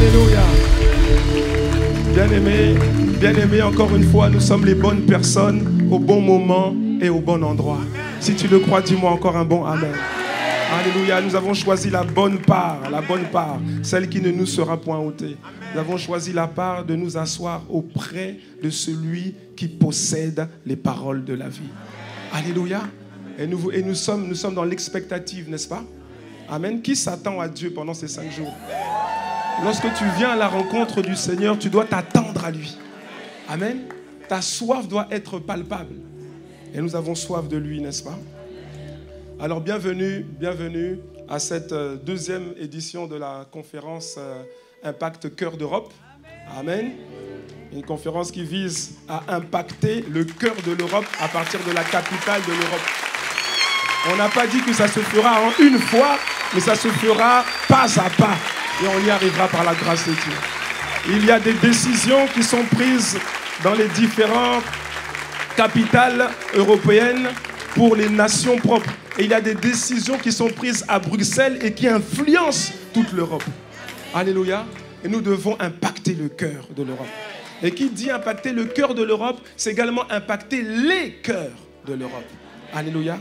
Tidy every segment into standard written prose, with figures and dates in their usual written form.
Alléluia. Bien-aimés, encore une fois, nous sommes les bonnes personnes au bon moment et au bon endroit. Si tu le crois, dis-moi encore un bon Amen. Alléluia, nous avons choisi la bonne part, celle qui ne nous sera point ôtée. Nous avons choisi la part de nous asseoir auprès de celui qui possède les paroles de la vie. Alléluia. Et nous sommes dans l'expectative, n'est-ce pas? Amen. Qui s'attend à Dieu pendant ces 5 jours? Lorsque tu viens à la rencontre du Seigneur, tu dois t'attendre à lui. Amen. Ta soif doit être palpable. Et nous avons soif de lui, n'est-ce pas? Alors bienvenue à cette deuxième édition de la conférence Impact Cœur d'Europe. Amen. Une conférence qui vise à impacter le cœur de l'Europe à partir de la capitale de l'Europe. On n'a pas dit que ça se fera en une fois, mais ça se fera pas à pas. Et on y arrivera par la grâce de Dieu. Il y a des décisions qui sont prises dans les différentes capitales européennes pour les nations propres. Et il y a des décisions qui sont prises à Bruxelles et qui influencent toute l'Europe. Alléluia. Et nous devons impacter le cœur de l'Europe. Et qui dit impacter le cœur de l'Europe, c'est également impacter les cœurs de l'Europe. Alléluia.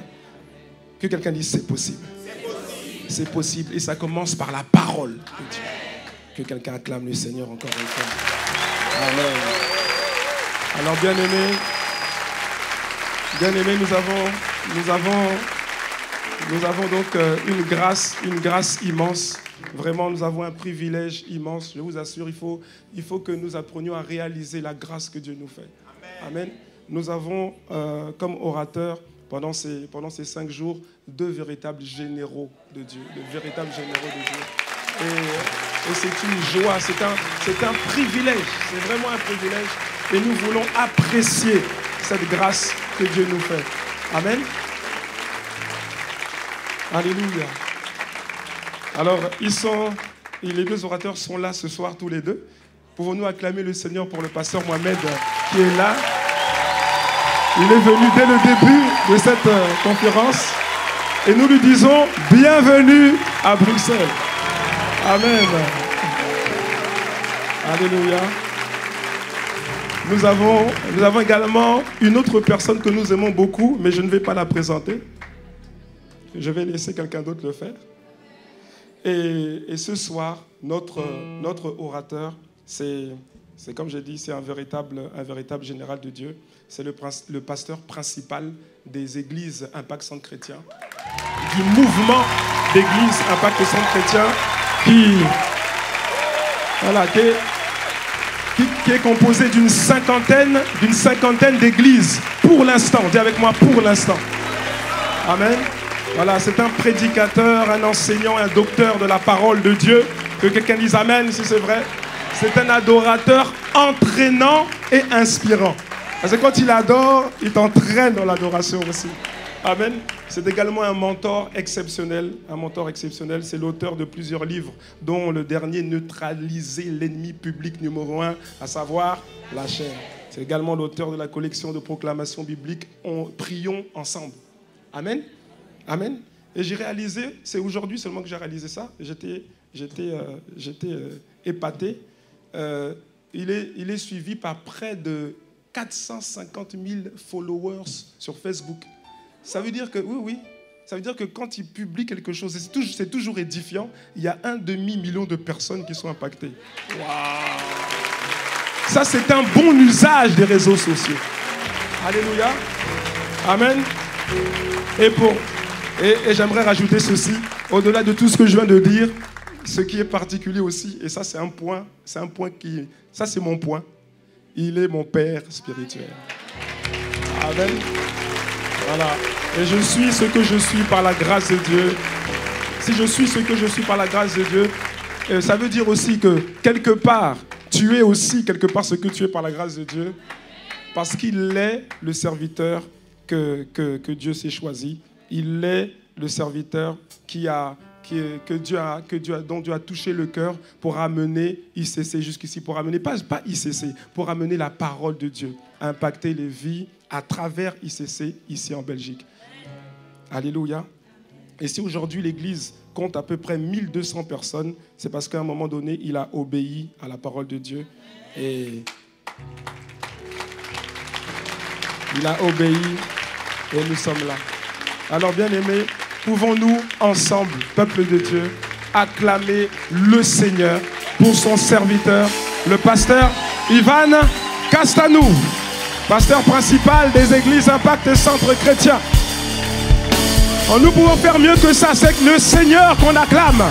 Que quelqu'un dise c'est possible. C'est possible. Et ça commence par la parole de Dieu. Que quelqu'un acclame le Seigneur encore une fois. Amen. Alors bien-aimés, nous avons donc une grâce immense. Vraiment, nous avons un privilège immense. Je vous assure, il faut que nous apprenions à réaliser la grâce que Dieu nous fait. Amen. Nous avons comme orateurs pendant ces 5 jours 2 véritables généraux de Dieu. Et c'est une joie, c'est un privilège. C'est vraiment un privilège. Et nous voulons apprécier cette grâce que Dieu nous fait. Amen. Alléluia. Alors, les 2 orateurs sont là ce soir tous les 2. Pouvons-nous acclamer le Seigneur pour le pasteur Mohamed qui est là? Il est venu dès le début de cette conférence. Et nous lui disons bienvenue à Bruxelles. Amen. Alléluia. Nous avons également une autre personne que nous aimons beaucoup, mais je ne vais pas la présenter. Je vais laisser quelqu'un d'autre le faire. Et ce soir, notre orateur, c'est comme j'ai dit, c'est un véritable général de Dieu. C'est le pasteur principal des églises Impact Centre Chrétien, du mouvement d'églises Impact Centre Chrétien qui est composé d'une cinquantaine d'églises pour l'instant. Dis avec moi, pour l'instant. Amen. Voilà, c'est un prédicateur, un enseignant, un docteur de la parole de Dieu. Que quelqu'un dise Amen si c'est vrai. C'est un adorateur entraînant et inspirant. Parce que quand il adore, il t'entraîne dans l'adoration aussi. Amen. C'est également un mentor exceptionnel. C'est l'auteur de plusieurs livres, dont le dernier, Neutraliser l'ennemi public numéro 1, à savoir la chair. C'est également l'auteur de la collection de proclamations bibliques Prions ensemble. Amen. Amen. Et j'ai réalisé, c'est aujourd'hui seulement que j'ai réalisé ça. J'étais épaté. Il est suivi par près de 450 000 followers sur Facebook. Ça veut dire que, oui, ça veut dire que quand il publie quelque chose, c'est toujours édifiant, il y a 1,5 million de personnes qui sont impactées. Waouh! Ça, c'est un bon usage des réseaux sociaux. Alléluia. Amen. Et j'aimerais rajouter ceci, au-delà de tout ce que je viens de dire, ce qui est particulier aussi, et ça c'est un point qui, ça c'est mon point, il est mon père spirituel. Amen. Voilà. Et je suis ce que je suis par la grâce de Dieu. Si je suis ce que je suis par la grâce de Dieu, ça veut dire aussi que quelque part, tu es aussi quelque part ce que tu es par la grâce de Dieu, parce qu'il est le serviteur que Dieu s'est choisi. Il est le serviteur dont Dieu a touché le cœur pour amener ICC jusqu'ici, pour amener, pas ICC, pour amener la parole de Dieu, impacter les vies à travers ICC ici en Belgique. Alléluia. Et si aujourd'hui l'Église compte à peu près 1200 personnes, c'est parce qu'à un moment donné, il a obéi à la parole de Dieu. Et il a obéi et nous sommes là. Alors, bien-aimés, pouvons-nous ensemble, peuple de Dieu, acclamer le Seigneur pour son serviteur, le pasteur Ivan Castanou, pasteur principal des églises Impact Centre Chrétien. Oh, nous pouvons faire mieux que ça, c'est le Seigneur qu'on acclame.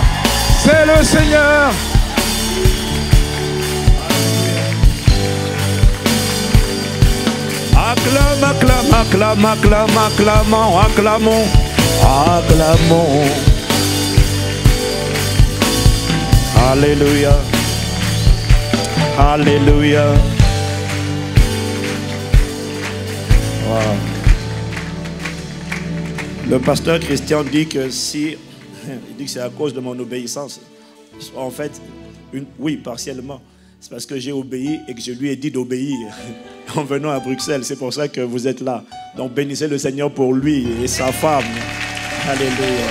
C'est le Seigneur. Acclame, acclame, acclame, acclame, acclamons, acclamons, acclamons. Alléluia. Alléluia. Wow. Le pasteur Christian dit que si, il dit que c'est à cause de mon obéissance. En fait, oui, partiellement. C'est parce que j'ai obéi et que je lui ai dit d'obéir en venant à Bruxelles. C'est pour ça que vous êtes là. Donc bénissez le Seigneur pour lui et sa femme. Alléluia.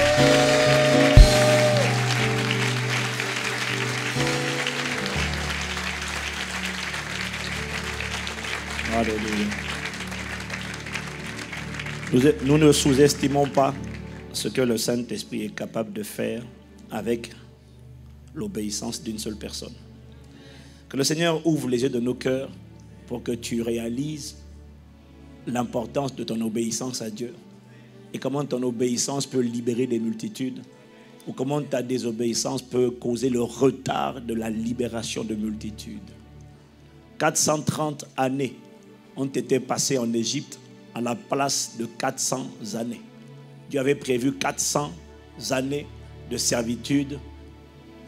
Alléluia. Nous ne sous-estimons pas ce que le Saint-Esprit est capable de faire avec l'obéissance d'une seule personne. Que le Seigneur ouvre les yeux de nos cœurs pour que tu réalises l'importance de ton obéissance à Dieu et comment ton obéissance peut libérer des multitudes ou comment ta désobéissance peut causer le retard de la libération de multitudes. 430 années ont été passées en Égypte à la place de 400 années. Dieu avait prévu 400 années de servitude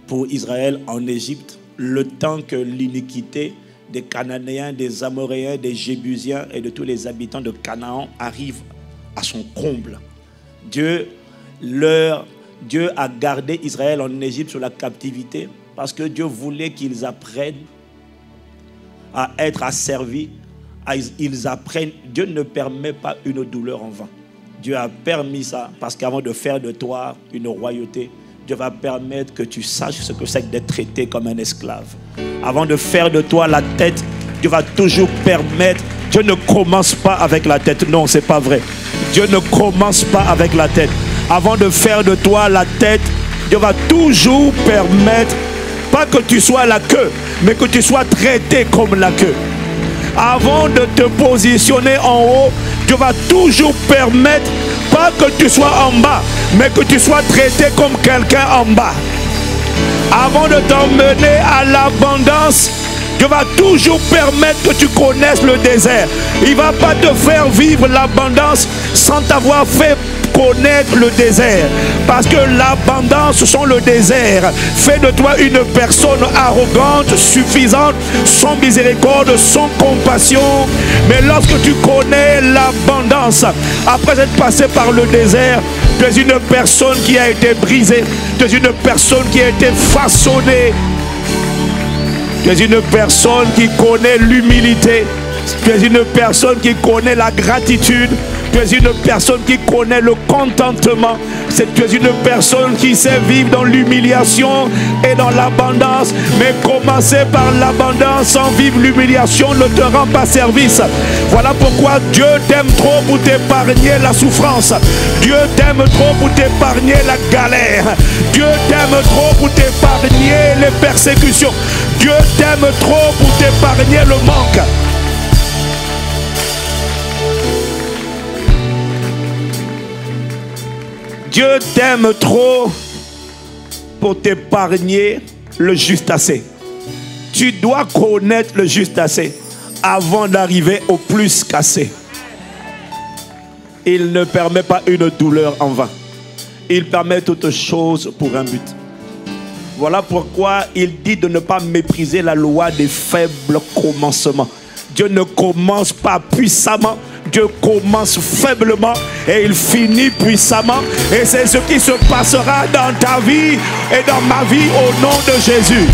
pour Israël en Égypte, le temps que l'iniquité des Cananéens, des Amoréens, des Jébusiens et de tous les habitants de Canaan arrive à son comble. Dieu a gardé Israël en Égypte sur la captivité parce que Dieu voulait qu'ils apprennent à être asservis. Ils apprennent. Dieu ne permet pas une douleur en vain. Dieu a permis ça parce qu'avant de faire de toi une royauté, Dieu va permettre que tu saches ce que c'est d'être traité comme un esclave. Avant de faire de toi la tête, Dieu va toujours permettre. Dieu ne commence pas avec la tête. Non, c'est pas vrai. Dieu ne commence pas avec la tête. Avant de faire de toi la tête, Dieu va toujours permettre, pas que tu sois la queue, mais que tu sois traité comme la queue. Avant de te positionner en haut, Dieu va toujours permettre, pas que tu sois en bas, mais que tu sois traité comme quelqu'un en bas. Avant de t'emmener à l'abondance, Dieu va toujours permettre que tu connaisses le désert. Il ne va pas te faire vivre l'abondance sans t'avoir fait connaître le désert. Parce que l'abondance sans le désert fait de toi une personne arrogante, suffisante, sans miséricorde, sans compassion. Mais lorsque tu connais l'abondance, après être passé par le désert, tu es une personne qui a été brisée. Tu es une personne qui a été façonnée. Tu es une personne qui connaît l'humilité. Tu es une personne qui connaît la gratitude. Tu es une personne qui connaît le contentement. Tu es une personne qui sait vivre dans l'humiliation et dans l'abondance. Mais commencer par l'abondance sans vivre l'humiliation ne te rend pas service. Voilà pourquoi Dieu t'aime trop pour t'épargner la souffrance. Dieu t'aime trop pour t'épargner la galère. Dieu t'aime trop pour t'épargner les persécutions. Dieu t'aime trop pour t'épargner le manque. Dieu t'aime trop pour t'épargner le juste assez. Tu dois connaître le juste assez avant d'arriver au plus qu'assez. Il ne permet pas une douleur en vain. Il permet toutes choses pour un but. Voilà pourquoi il dit de ne pas mépriser la loi des faibles commencements. Dieu ne commence pas puissamment. Dieu commence faiblement et il finit puissamment. Et c'est ce qui se passera dans ta vie et dans ma vie au nom de Jésus.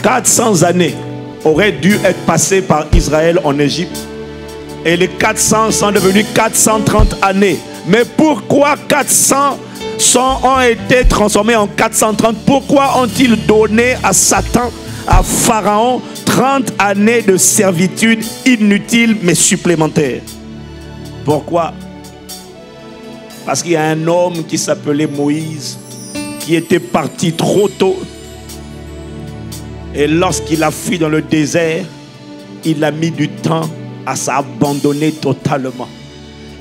400 années auraient dû être passées par Israël en Égypte. Et les 400 sont devenus 430 années. Mais pourquoi 400 ont été transformés en 430? Pourquoi ont-ils donné à Satan, à Pharaon, 30 années de servitude inutile mais supplémentaire? Pourquoi? Parce qu'il y a un homme qui s'appelait Moïse, qui était parti trop tôt. Et lorsqu'il a fui dans le désert, il a mis du temps à s'abandonner totalement.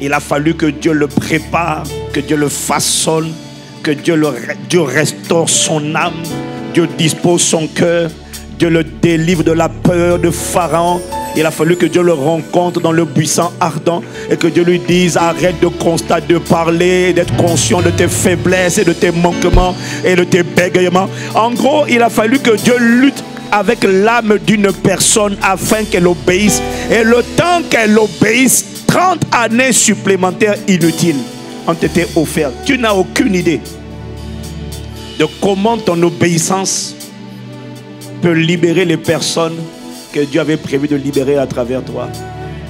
Il a fallu que Dieu le prépare, que Dieu le façonne, que Dieu restaure son âme, Dieu dispose son cœur, Dieu le délivre de la peur de Pharaon. Il a fallu que Dieu le rencontre dans le buisson ardent et que Dieu lui dise: arrête de constater, de parler, d'être conscient de tes faiblesses et de tes manquements et de tes bégaiements. En gros, il a fallu que Dieu lutte avec l'âme d'une personne afin qu'elle obéisse. Et le temps qu'elle obéisse, 30 années supplémentaires inutiles ont été offertes. Tu n'as aucune idée de comment ton obéissance peut libérer les personnes que Dieu avait prévu de libérer à travers toi.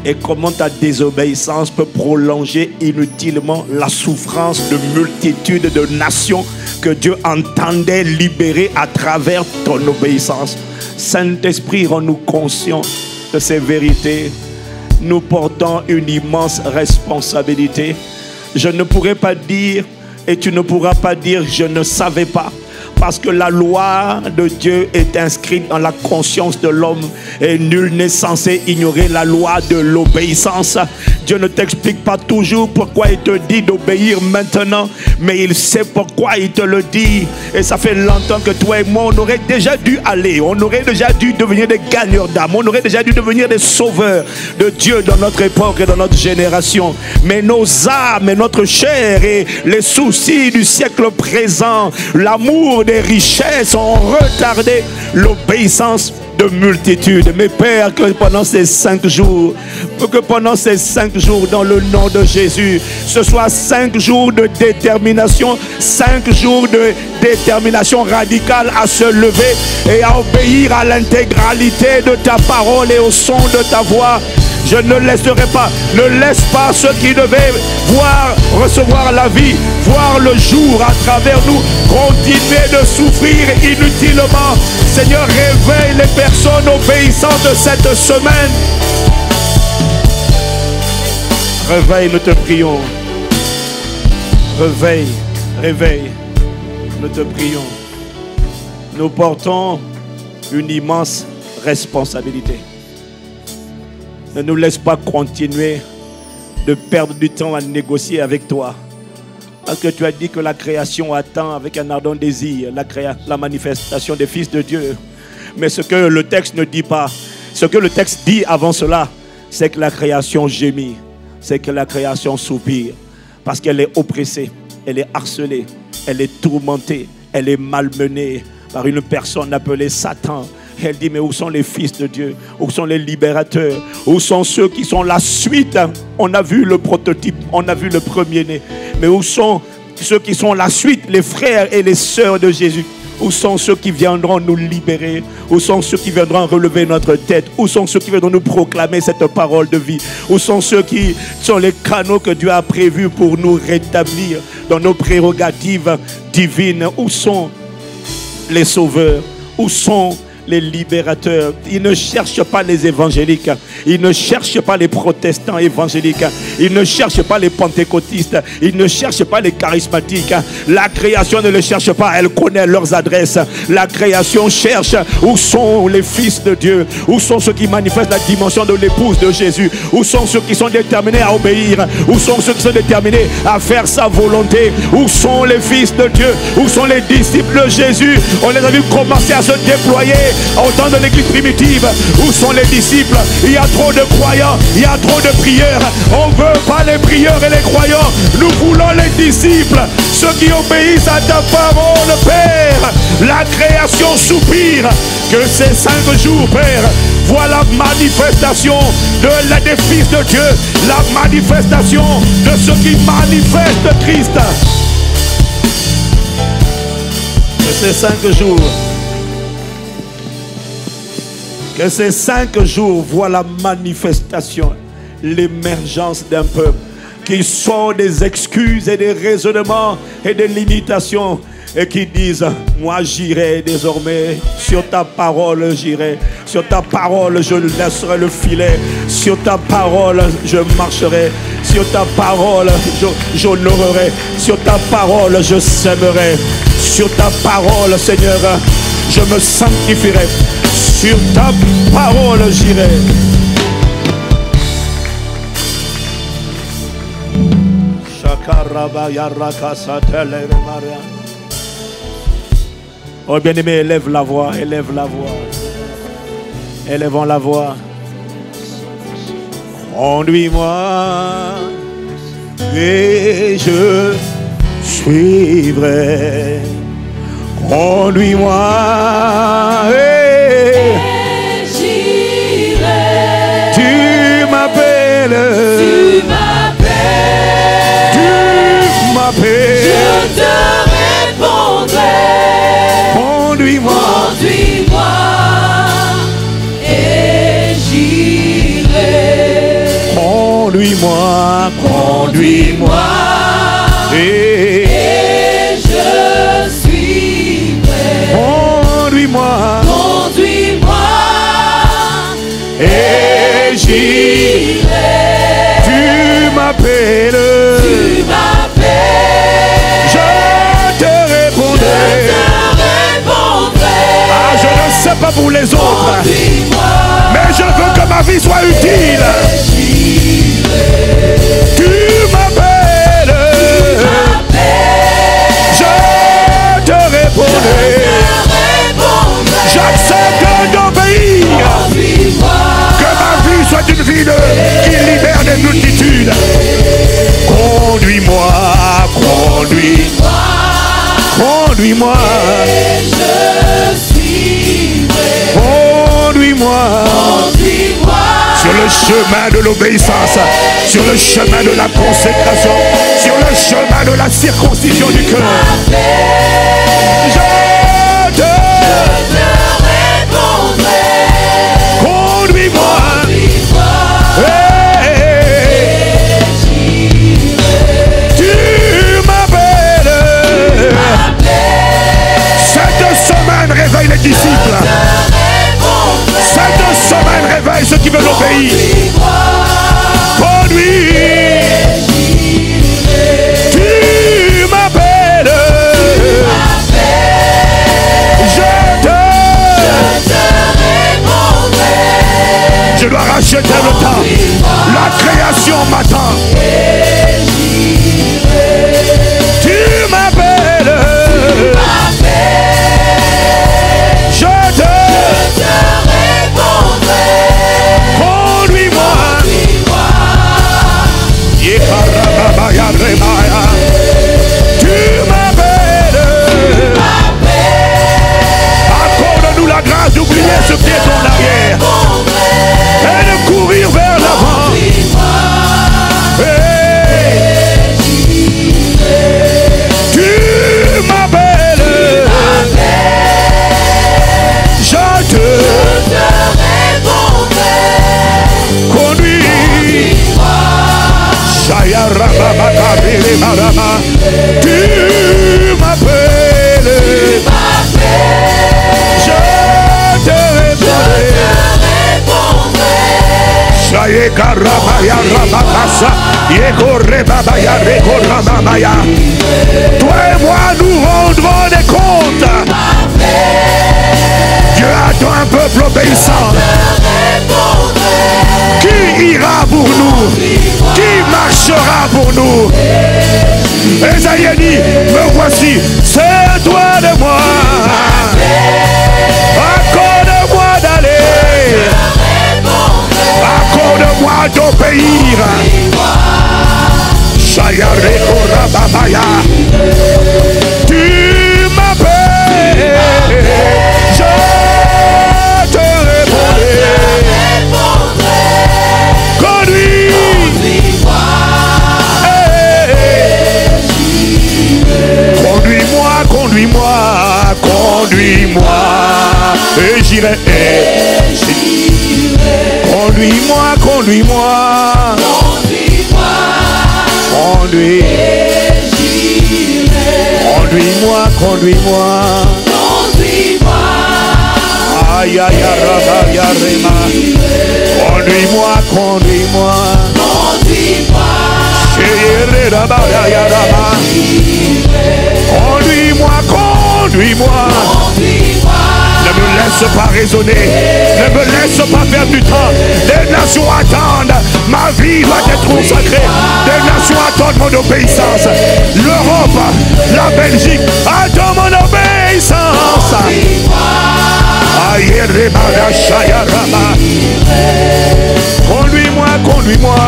Et comment ta désobéissance peut prolonger inutilement la souffrance de multitudes de nations que Dieu entendait libérer à travers ton obéissance. Saint-Esprit, rends-nous conscients de ces vérités. Nous portons une immense responsabilité. Je ne pourrai pas dire, et tu ne pourras pas dire, je ne savais pas. Parce que la loi de Dieu est inscrite dans la conscience de l'homme et nul n'est censé ignorer la loi de l'obéissance. Dieu ne t'explique pas toujours pourquoi il te dit d'obéir maintenant, mais il sait pourquoi il te le dit. Et ça fait longtemps que toi et moi, on aurait déjà dû aller, on aurait déjà dû devenir des gagneurs d'âme, on aurait déjà dû devenir des sauveurs de Dieu dans notre époque et dans notre génération. Mais nos âmes et notre chair et les soucis du siècle présent, l'amour des richesses ont retardé l'obéissance de multitudes. Mais Père, que pendant ces 5 jours, dans le nom de Jésus, ce soit 5 jours de détermination, 5 jours de détermination radicale à se lever et à obéir à l'intégralité de ta parole et au son de ta voix. Je ne laisserai pas, ne laisse pas ceux qui devaient recevoir la vie, voir le jour à travers nous, continuer de souffrir inutilement. Seigneur, réveille les personnes obéissantes de cette semaine. Réveille, nous te prions. Réveille, nous te prions. Nous portons une immense responsabilité. Ne nous laisse pas continuer de perdre du temps à négocier avec toi. Parce que tu as dit que la création attend avec un ardent désir la manifestation des fils de Dieu. Mais ce que le texte ne dit pas, ce que le texte dit avant cela, c'est que la création gémit, c'est que la création soupire. Parce qu'elle est oppressée, elle est harcelée, elle est tourmentée, elle est malmenée par une personne appelée Satan. Elle dit: mais où sont les fils de Dieu? Où sont les libérateurs? Où sont ceux qui sont la suite? On a vu le prototype, on a vu le premier-né. Mais où sont ceux qui sont la suite, les frères et les sœurs de Jésus? Où sont ceux qui viendront nous libérer? Où sont ceux qui viendront relever notre tête? Où sont ceux qui viendront nous proclamer cette parole de vie? Où sont ceux qui sont les canaux que Dieu a prévus pour nous rétablir dans nos prérogatives divines? Où sont les sauveurs? Où sont les libérateurs? Ils ne cherchent pas les évangéliques, ils ne cherchent pas les protestants évangéliques, ils ne cherchent pas les pentecôtistes, ils ne cherchent pas les charismatiques. La création ne les cherche pas, elle connaît leurs adresses. La création cherche où sont les fils de Dieu, où sont ceux qui manifestent la dimension de l'épouse de Jésus, où sont ceux qui sont déterminés à obéir, où sont ceux qui sont déterminés à faire sa volonté, où sont les fils de Dieu, où sont les disciples de Jésus. On les a vus commencer à se déployer au temps de l'église primitive. Où sont les disciples? Il y a trop de croyants, il y a trop de prieurs. On ne veut pas les prieurs et les croyants, nous voulons les disciples, ceux qui obéissent à ta parole, Père. La création soupire que ces 5 jours, Père, voient la manifestation des fils de Dieu, la manifestation de ceux qui manifestent Christ. ces 5 jours voient la manifestation, l'émergence d'un peuple qui sort des excuses et des raisonnements et des limitations et qui disent: moi j'irai désormais, sur ta parole j'irai, sur ta parole je laisserai le filet, sur ta parole je marcherai, sur ta parole j'honorerai, sur ta parole je sèmerai, sur ta parole Seigneur je me sanctifierai, sur ta parole j'irai. Oh bien-aimé, élève la voix, élève la voix. Élèvons la voix. Conduis-moi et je suivrai. Conduis-moi et j'irai. Tu m'appelles. Je te répondrai. Conduis-moi. Conduis-moi et j'irai. Conduis-moi, conduis-moi et je suivrai. Conduis-moi, conduis-moi et j'irai. Tu m'appelles. Pas pour les autres, mais je veux que ma vie soit utile. Tu m'appelles, je te répondrai. J'accepte d'obéir. Que ma vie soit une vie qui libère des multitudes. Conduis-moi, conduis-moi, conduis-moi. Conduis-moi sur le chemin de l'obéissance, sur le chemin de la consécration, sur le chemin de la circoncision du cœur. Je te répondrai. Conduis-moi. Tu m'appelles. Cette semaine réveille les disciples. Cette semaine réveille ceux qui veulent obéir. Conduis. Tu m'appelles. Je te répondrai. Je dois racheter le temps. La création m'attend. Tu m'appelles. Je te conduis-moi. Tu m'appelles. Accorde-nous la grâce d'oublier ce qui est en arrière et de courir vers l'avant. Tu m'appelles. Je te conduis. Tu m'appelles. Je te répondrai. Toi et moi nous rendrons des comptes. Dieu attend un peuple obéissant. Qui ira pour nous? Qui marchera pour nous? Esaïe dit: me voici, c'est toi de moi. Accorde-moi d'aller. Accorde-moi d'obéir. Tu m'appelles. Je te répondrai. Conduis-moi. Conduis-moi, j'irai. Conduis-moi, conduis-moi. Conduis. Conduis-moi, conduis-moi. Aïe, aïe, aïe, aïe, aïe. Conduis-moi, conduis-moi. Conduis-moi, conduis-moi. Ne me laisse pas raisonner. Ne me laisse pas perdre du temps. Les nations attendent. Ma vie doit être consacrée. Les nations attendent mon obéissance. L'Europe, la Belgique attendent mon obéissance. Conduis-moi, conduis-moi.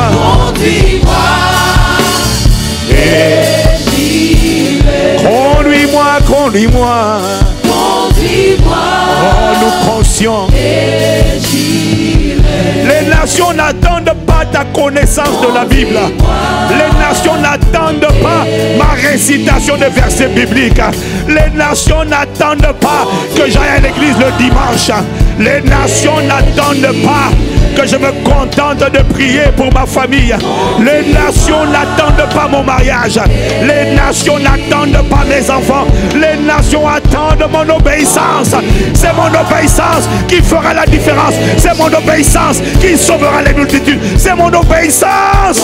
Conduis-moi, conduis-moi. Rends-nous conscients. Les nations n'attendent pas ta connaissance de la Bible. Les nations n'attendent pas ma récitation de versets bibliques. Les nations n'attendent pas que j'aille à l'église le dimanche. Les nations n'attendent pas que je me contente de prier pour ma famille. Les nations n'attendent pas mon mariage. Les nations n'attendent pas mes enfants. Les nations attendent mon obéissance. C'est mon obéissance qui fera la différence. C'est mon obéissance qui sauvera les multitudes. C'est mon obéissance.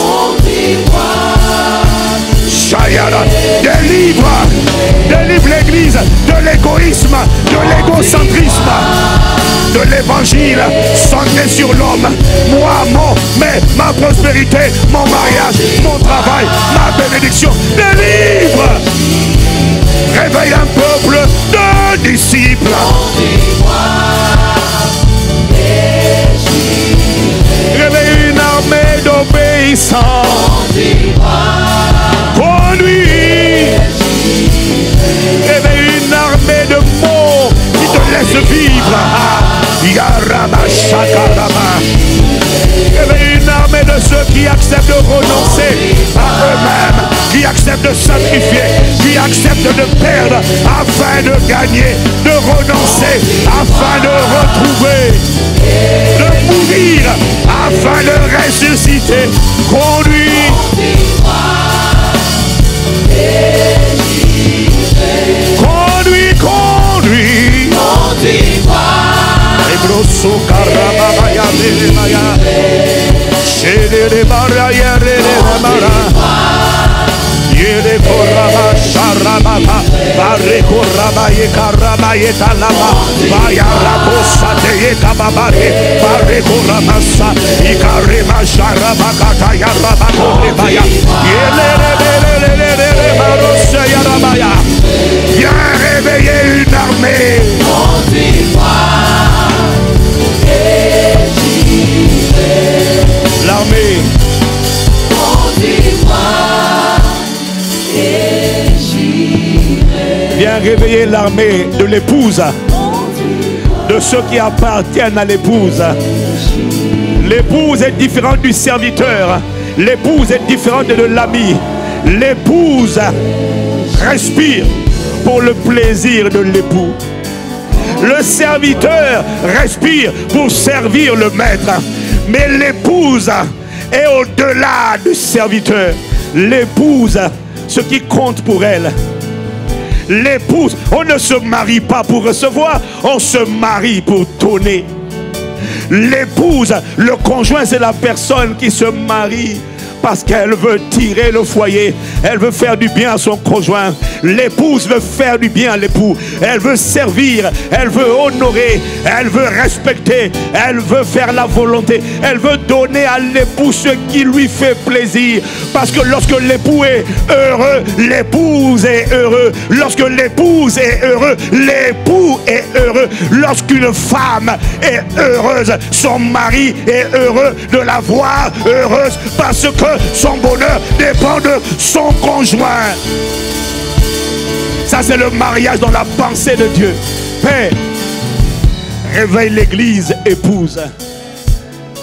Délivre l'église de l'égoïsme, de l'égocentrisme, de l'évangile centré sur l'homme. Moi, ma prospérité, mon mariage, mon travail, ma bénédiction. Délivre. Réveille un peuple de disciples. Réveille une armée d'obéissants. Conduis. Réveille une armée de mots qui te laissent vivre. Yarama Shakarama. Réveille une armée de ceux qui acceptent de renoncer à eux-mêmes, qui acceptent de sacrifier, qui acceptent de perdre afin de gagner, de renoncer afin de retrouver, de mourir afin de ressusciter. Conduis. Conduis, conduis. Ebroso karabaya maya. Shede baraya mara. Yede koraba sharababa. Bare koraba ye karaba ye talaba. Baya rabosa te ye kababare. Bare koraba sa. Ikarema sharaba kata ya raba korebaya. Yele barosa ya rabaya. Viens réveiller une armée. L'armée. Viens réveiller l'armée de l'épouse, de ceux qui appartiennent à l'épouse. L'épouse est différente du serviteur. L'épouse est différente de l'ami. L'épouse respire pour le plaisir de l'époux. Le serviteur respire pour servir le maître. Mais l'épouse est au-delà du serviteur. L'épouse, ce qui compte pour elle. L'épouse, on ne se marie pas pour recevoir, on se marie pour donner. L'épouse, le conjoint, c'est la personne qui se marie parce qu'elle veut tirer le foyer. Elle veut faire du bien à son conjoint. L'épouse veut faire du bien à l'époux. Elle veut servir, elle veut honorer, elle veut respecter, elle veut faire la volonté. Elle veut donner à l'époux ce qui lui fait plaisir. Parce que lorsque l'époux est heureux, l'épouse est heureuse. Lorsque l'épouse est heureuse, l'époux est heureux. Lorsqu'une femme est heureuse, son mari est heureux de la voir heureuse parce que son bonheur dépend de son conjoint. Ça, c'est le mariage dans la pensée de Dieu. Père, réveille l'église épouse.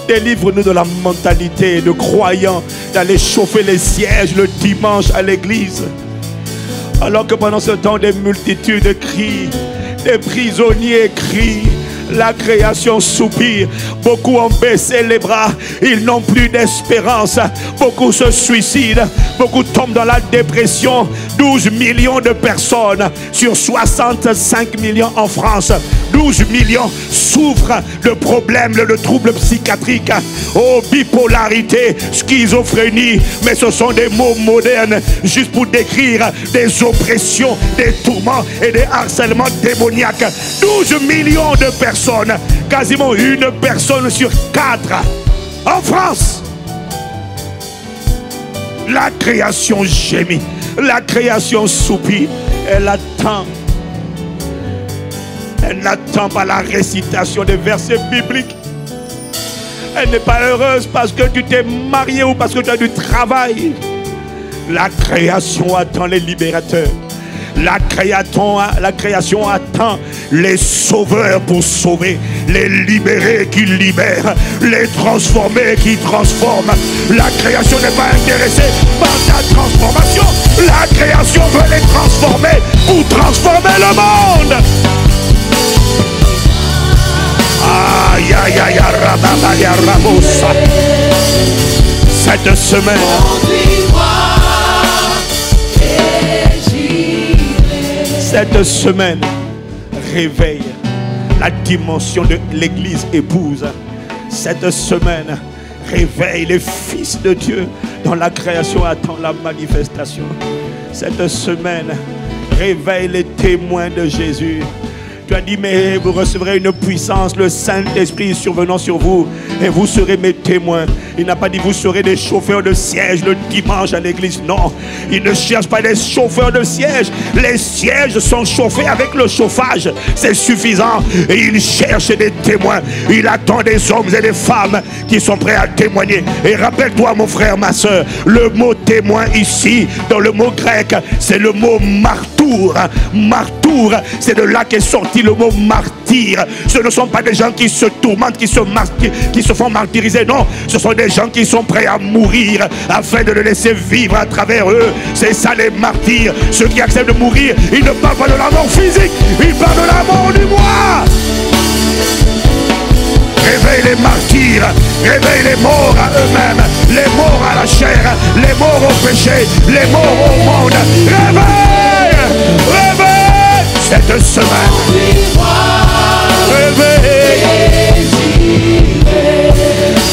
Délivre-nous de la mentalité de croyants d'aller chauffer les sièges le dimanche à l'église. Alors que pendant ce temps, des multitudes crient, des prisonniers crient. La création soupire. Beaucoup ont baissé les bras. Ils n'ont plus d'espérance. Beaucoup se suicident. Beaucoup tombent dans la dépression. 12 millions de personnes sur 65 millions en France. 12 millions souffrent de problèmes, de troubles psychiatriques. Oh, bipolarité, schizophrénie. Mais ce sont des mots modernes juste pour décrire des oppressions, des tourments et des harcèlements démoniaques. 12 millions de personnes, quasiment une personne sur 4 en France. La création gémit, la création soupire. Elle attend. Elle n'attend pas la récitation des versets bibliques. Elle n'est pas heureuse parce que tu t'es marié ou parce que tu as du travail. La création attend les libérateurs. La création attend les sauveurs pour sauver, les libérés qui libèrent, les transformés qui transforment. La création n'est pas intéressée par ta transformation. La création veut les transformer pour transformer le monde. Aïe aïe aïe aïe rabosa. Cette semaine, cette semaine réveille la dimension de l'église épouse. Cette semaine réveille les fils de Dieu dont la création attend la manifestation. Cette semaine réveille les témoins de Jésus. Tu as dit, mais vous recevrez une puissance, le Saint-Esprit survenant sur vous, et vous serez mes témoins. Il n'a pas dit, vous serez des chauffeurs de siège le dimanche à l'église. Non, il ne cherche pas des chauffeurs de siège. Les sièges sont chauffés avec le chauffage. C'est suffisant. Et il cherche des témoins. Il attend des hommes et des femmes qui sont prêts à témoigner. Et rappelle-toi, mon frère, ma soeur, le mot témoin ici, dans le mot grec, c'est le mot martour. Martour, c'est de là qu'est sorti le mot martyr. Ce ne sont pas des gens qui se tourmentent, qui se font martyriser. Non, ce sont des gens qui sont prêts à mourir afin de le laisser vivre à travers eux. C'est ça les martyrs. Ceux qui acceptent de mourir, ils ne parlent pas de la mort physique, ils parlent de la mort du moi. Réveille les martyrs, réveille les morts à eux-mêmes, les morts à la chair, les morts au péché, les morts au monde. Réveille, réveille cette semaine. Réveille,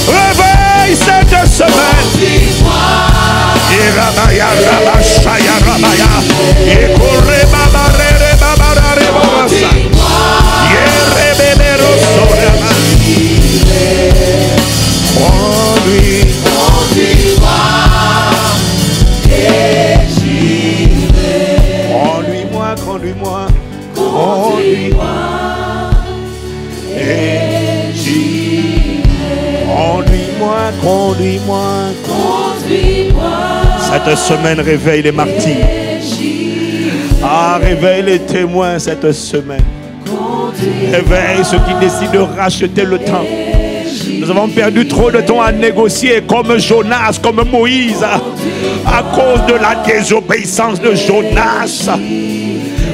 réveille cette semaine. Irabaya, rabashaya, rabaya, ekore babarere babarare babasa. Yerebebero sorama. Conduis-moi, conduis-moi, conduis-moi. Conduis-moi, conduis-moi, conduis-moi. Cette semaine réveille les martyrs. Ah, réveille les témoins cette semaine. Réveille ceux qui décident de racheter le temps. Nous avons perdu trop de temps à négocier comme Jonas, comme Moïse, à cause de la désobéissance de Jonas.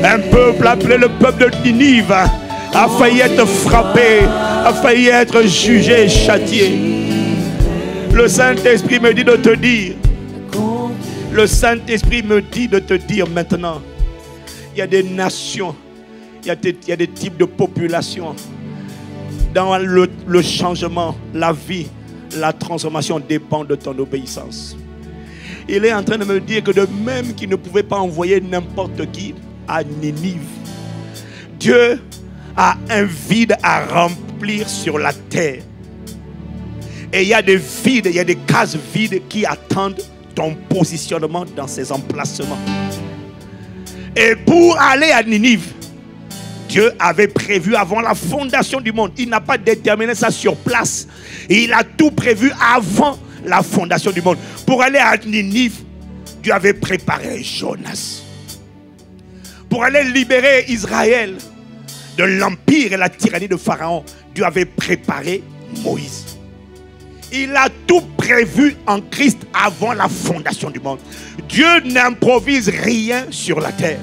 Un peuple appelé le peuple de Ninive a failli être frappé, a failli être jugé et châtié. Le Saint-Esprit me dit de te dire, le Saint-Esprit me dit de te dire maintenant, il y a des nations, il y a des types de populations. Dans le changement, la vie, la transformation dépend de ton obéissance. Il est en train de me dire que de même qu'il ne pouvait pas envoyer n'importe qui à Ninive, Dieu a un vide à remplir sur la terre. Et il y a des vides, il y a des cases vides qui attendent ton positionnement dans ces emplacements. Et pour aller à Ninive, Dieu avait prévu avant la fondation du monde. Il n'a pas déterminé ça sur place. Il a tout prévu avant la fondation du monde. Pour aller à Ninive, Dieu avait préparé Jonas. Pour aller libérer Israël de l'empire et la tyrannie de Pharaon, Dieu avait préparé Moïse. Il a tout prévu en Christ avant la fondation du monde. Dieu n'improvise rien sur la terre.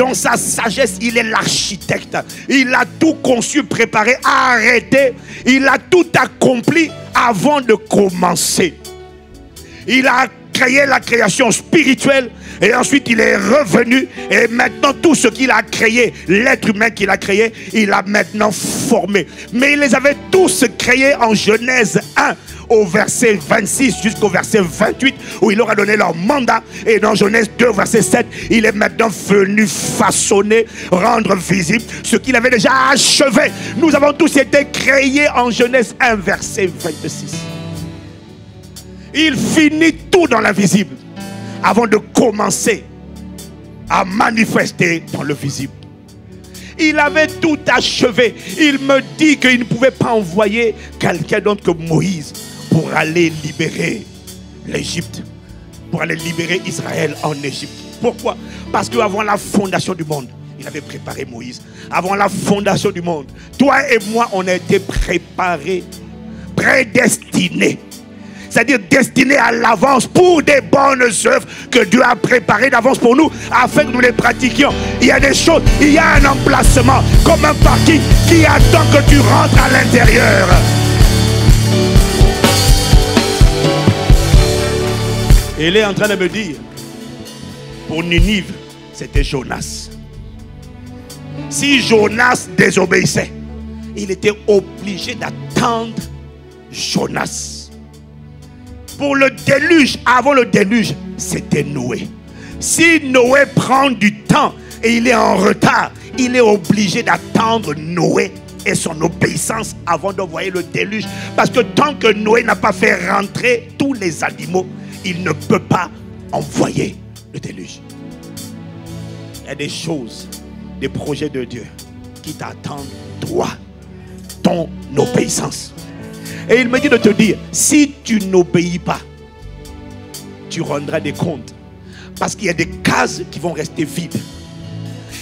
Dans sa sagesse, il est l'architecte. Il a tout conçu, préparé, arrêté. Il a tout accompli avant de commencer. Il a créé la création spirituelle et ensuite il est revenu et maintenant tout ce qu'il a créé, l'être humain qu'il a créé, il a maintenant formé. Mais il les avait tous créés en Genèse 1 au verset 26 jusqu'au verset 28 où il leur a donné leur mandat, et dans Genèse 2 verset 7 il est maintenant venu façonner, rendre visible ce qu'il avait déjà achevé. Nous avons tous été créés en Genèse 1 verset 26. Il finit tout dans l'invisible avant de commencer à manifester dans le visible. Il avait tout achevé. Il me dit qu'il ne pouvait pas envoyer quelqu'un d'autre que Moïse pour aller libérer l'Égypte, pour aller libérer Israël en Égypte. Pourquoi? Parce qu'avant la fondation du monde, il avait préparé Moïse. Avant la fondation du monde, toi et moi, on a été préparés, prédestinés. C'est-à-dire destinés à l'avance pour des bonnes œuvres que Dieu a préparées d'avance pour nous afin que nous les pratiquions. Il y a des choses, il y a un emplacement comme un parking qui attend que tu rentres à l'intérieur. Et il est en train de me dire, pour Ninive, c'était Jonas. Si Jonas désobéissait, il était obligé d'attendre Jonas. Pour le déluge, avant le déluge, c'était Noé. Si Noé prend du temps et il est en retard, il est obligé d'attendre Noé et son obéissance avant d'envoyer le déluge. Parce que tant que Noé n'a pas fait rentrer tous les animaux, il ne peut pas envoyer le déluge. Il y a des choses, des projets de Dieu qui t'attendent, toi, ton obéissance. Et il me dit de te dire, si tu n'obéis pas, tu rendras des comptes. Parce qu'il y a des cases qui vont rester vides.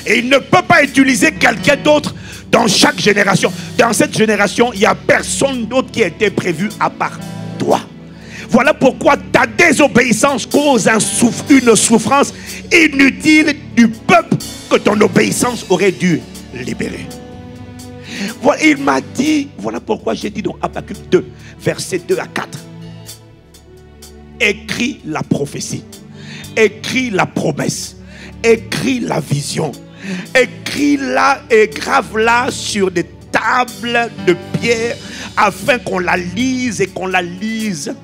Et il ne peut pas utiliser quelqu'un d'autre dans chaque génération. Dans cette génération, il n'y a personne d'autre qui a été prévu à part toi. Voilà pourquoi ta désobéissance cause une souffrance inutile du peuple que ton obéissance aurait dû libérer. Voilà, il m'a dit, voilà pourquoi j'ai dit dans Habakkuk 2, versets 2 à 4. Écris la prophétie, écris la promesse, écris la vision, écris-la et grave-la sur des tables de pierre afin qu'on la lise et qu'on la lise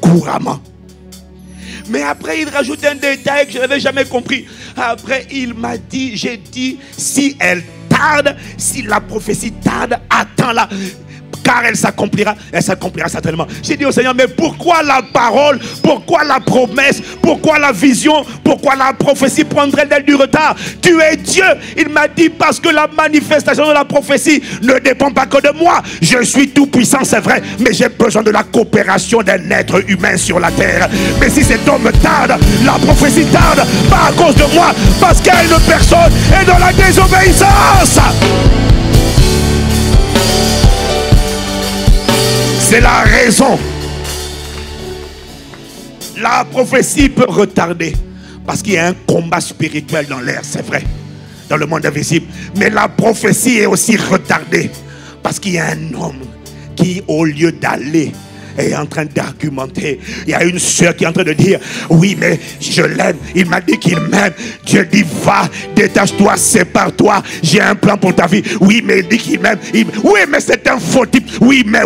couramment. Mais après il rajoute un détail que je n'avais jamais compris. Après il m'a dit, j'ai dit, si elle tarde, si la prophétie tarde, attends-la, car elle s'accomplira certainement. J'ai dit au Seigneur, mais pourquoi la parole, pourquoi la promesse, pourquoi la vision, pourquoi la prophétie prendrait-elle du retard? Tu es Dieu. Il m'a dit, parce que la manifestation de la prophétie ne dépend pas que de moi. Je suis tout puissant, c'est vrai, mais j'ai besoin de la coopération d'un être humain sur la terre. Mais si cet homme tarde, la prophétie tarde, pas à cause de moi, parce qu'une personne est dans la désobéissance. C'est la raison. La prophétie peut retarder parce qu'il y a un combat spirituel dans l'air, c'est vrai, dans le monde invisible. Mais la prophétie est aussi retardée parce qu'il y a un homme qui, au lieu d'aller, est en train d'argumenter. Il y a une soeur qui est en train de dire, oui mais je l'aime, il m'a dit qu'il m'aime. Dieu dit, va, détache-toi, sépare-toi, j'ai un plan pour ta vie. Oui mais il dit qu'il m'aime. Oui mais c'est un faux type. Oui mais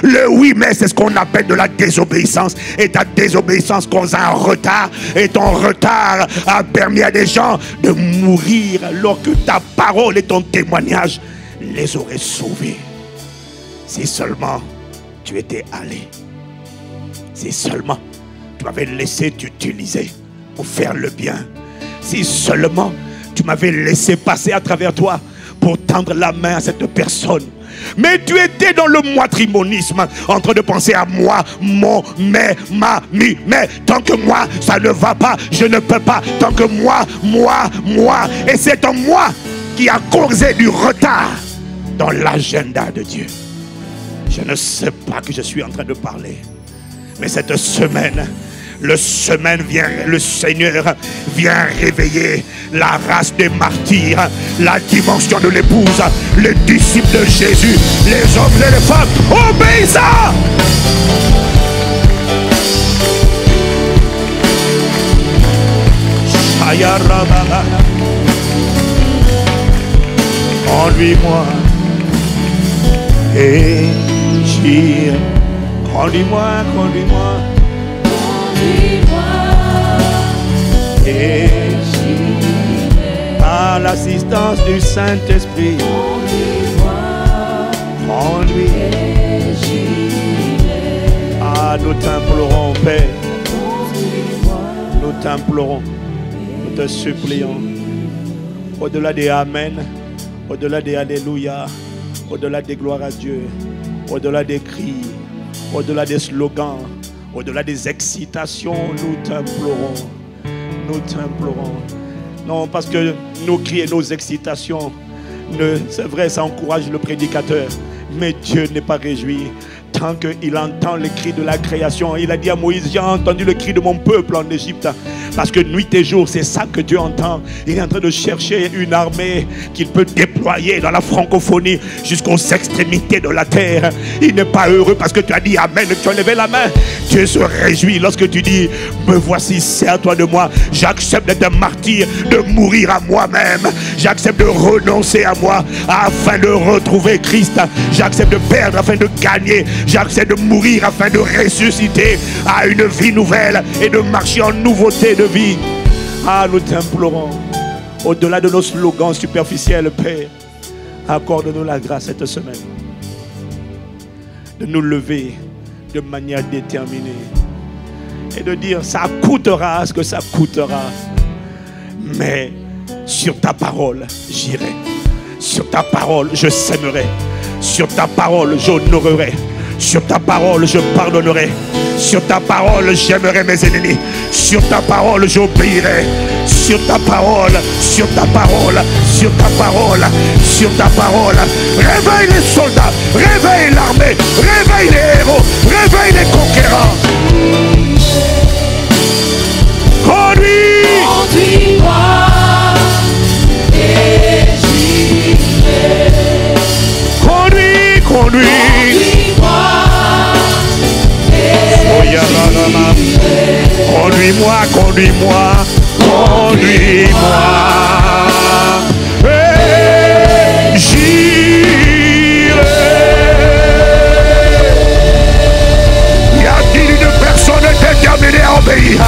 le oui mais c'est ce qu'on appelle de la désobéissance. Et ta désobéissance cause un retard, et ton retard a permis à des gens de mourir alors que ta parole et ton témoignage les auraient sauvés. Si seulement tu étais allé, si seulement tu m'avais laissé t'utiliser pour faire le bien, si seulement tu m'avais laissé passer à travers toi pour tendre la main à cette personne. Mais tu étais dans le moitrimonisme, en train de penser à moi, mon, mais, ma, mi, mais. Tant que moi, ça ne va pas, je ne peux pas. Tant que moi. Et c'est en moi qui a causé du retard dans l'agenda de Dieu. Je ne sais pas que je suis en train de parler, mais cette semaine, Le Seigneur vient réveiller la race des martyrs, la dimension de l'épouse, les disciples de Jésus, les hommes et les femmes obéissants. Conduis-moi et j'y. Conduis-moi, conduis-moi. Et par l'assistance du Saint-Esprit, conduis. Ah, nous t'implorons, Père. Nous t'implorons, nous te supplions. Au-delà des Amen, au-delà des Alléluia, au-delà des gloires à Dieu, au-delà des cris, au-delà des slogans, au-delà des excitations, nous t'implorons. Nous t'implorons. Non, parce que nos cris et nos excitations, c'est vrai, ça encourage le prédicateur. Mais Dieu n'est pas réjoui tant qu'il entend les cris de la création. Il a dit à Moïse, j'ai entendu le cri de mon peuple en Égypte. Parce que nuit et jour, c'est ça que Dieu entend. Il est en train de chercher une armée qu'il peut déployer dans la francophonie jusqu'aux extrémités de la terre. Il n'est pas heureux parce que tu as dit Amen, tu as levé la main. Dieu se réjouit lorsque tu dis, me voici, sers-toi de moi. J'accepte d'être un martyr, de mourir à moi-même. J'accepte de renoncer à moi afin de retrouver Christ. J'accepte de perdre afin de gagner. J'accepte de mourir afin de ressusciter à une vie nouvelle et de marcher en nouveauté de vie. Ah, nous t'implorons, au-delà de nos slogans superficiels, Père, accorde-nous la grâce cette semaine de nous lever de manière déterminée et de dire, ça coûtera ce que ça coûtera, mais sur ta parole, j'irai. Sur ta parole, je sèmerai. Sur ta parole, j'honorerai. Sur ta parole, je pardonnerai. Sur ta parole, j'aimerai mes ennemis. Sur ta parole, j'obéirai. Sur ta parole, sur ta parole, sur ta parole, sur ta parole. Réveille les soldats, réveille l'armée, réveille les héros, réveille les conquérants. Conduis. Conduis-moi et j'y vais. Conduis, conduis. Conduis-moi, conduis-moi, conduis-moi. Et j'irai. Y a-t-il une personne déterminée à obéir?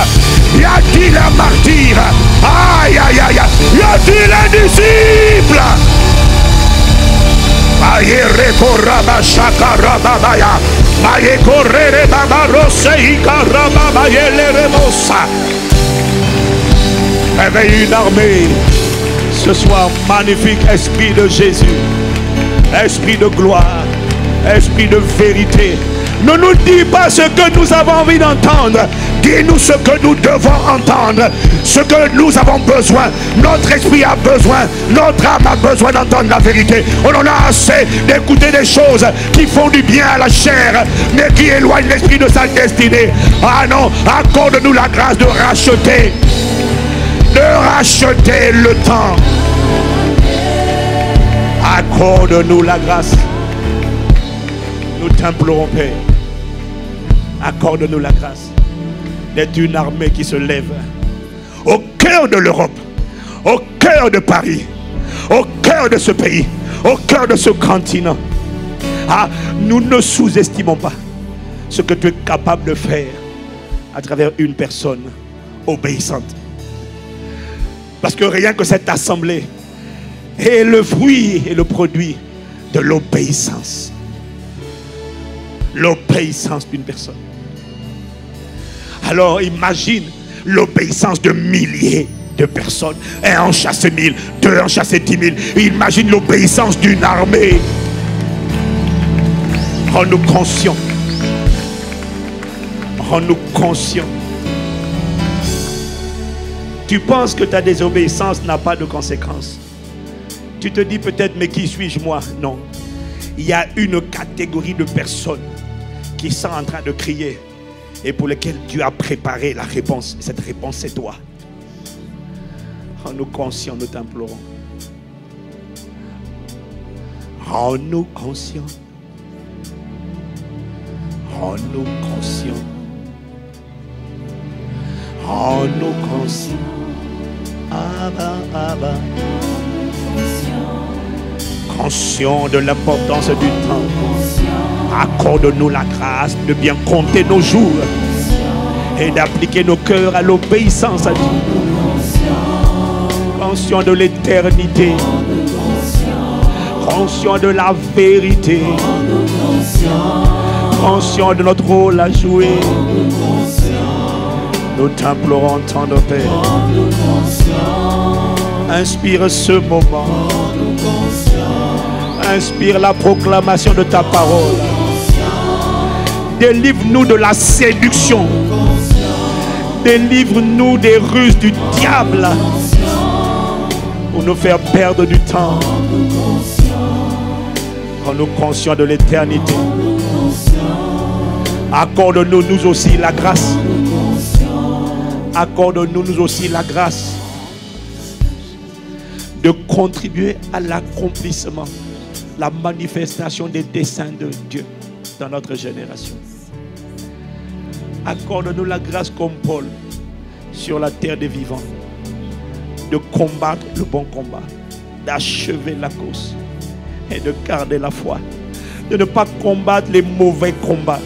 Y a-t-il un martyr? Aïe, aïe, aïe. Y a-t-il un disciple? Aïe, rekoraba shakarababaya. Aïe, correre babarose ikarababaya remosa. Réveille une armée ce soir. Magnifique esprit de Jésus, esprit de gloire, esprit de vérité. Ne nous dis pas ce que nous avons envie d'entendre. Dis-nous ce que nous devons entendre, ce que nous avons besoin. Notre esprit a besoin, notre âme a besoin d'entendre la vérité. On en a assez d'écouter des choses qui font du bien à la chair, mais qui éloignent l'esprit de sa destinée. Ah non, accorde-nous la grâce de racheter le temps. Accorde-nous la grâce. Nous t'implorons, Père. Accorde-nous la grâce d'être une armée qui se lève au cœur de l'Europe, au cœur de Paris, au cœur de ce pays, au cœur de ce continent. Ah, nous ne sous-estimons pas ce que tu es capable de faire à travers une personne obéissante. Parce que rien que cette assemblée est le fruit et le produit de l'obéissance. L'obéissance d'une personne. Alors imagine l'obéissance de milliers de personnes. Un en chasse 1000, deux en chasse 10 000. Imagine l'obéissance d'une armée. Rends-nous conscients. Rends-nous conscients. Tu penses que ta désobéissance n'a pas de conséquences. Tu te dis peut-être, mais qui suis-je moi? Non. Il y a une catégorie de personnes qui sont en train de crier. et pour lesquels Dieu a préparé la réponse. Et cette réponse, c'est toi. Rends-nous conscients, nous t'implorons. Rends-nous conscients. Rends-nous conscients. Rends-nous conscients. Abba, Abba. Conscients de l'importance du temps. Accorde-nous la grâce de bien compter nos jours et d'appliquer nos cœurs à l'obéissance à Dieu. Conscients de l'éternité. Conscients de la vérité. Conscients de notre rôle à jouer. Nous t'implorons, tendre Père. Inspire ce moment. Inspire la proclamation de ta parole. Délivre-nous de la séduction. Délivre-nous des ruses du diable pour nous faire perdre du temps. Rends-nous conscients de l'éternité. Accorde-nous nous aussi la grâce. Accorde-nous nous aussi la grâce de contribuer à l'accomplissement, la manifestation des desseins de Dieu dans notre génération. Accorde-nous la grâce comme Paul sur la terre des vivants, de combattre le bon combat, d'achever la course et de garder la foi, de ne pas combattre les mauvais combats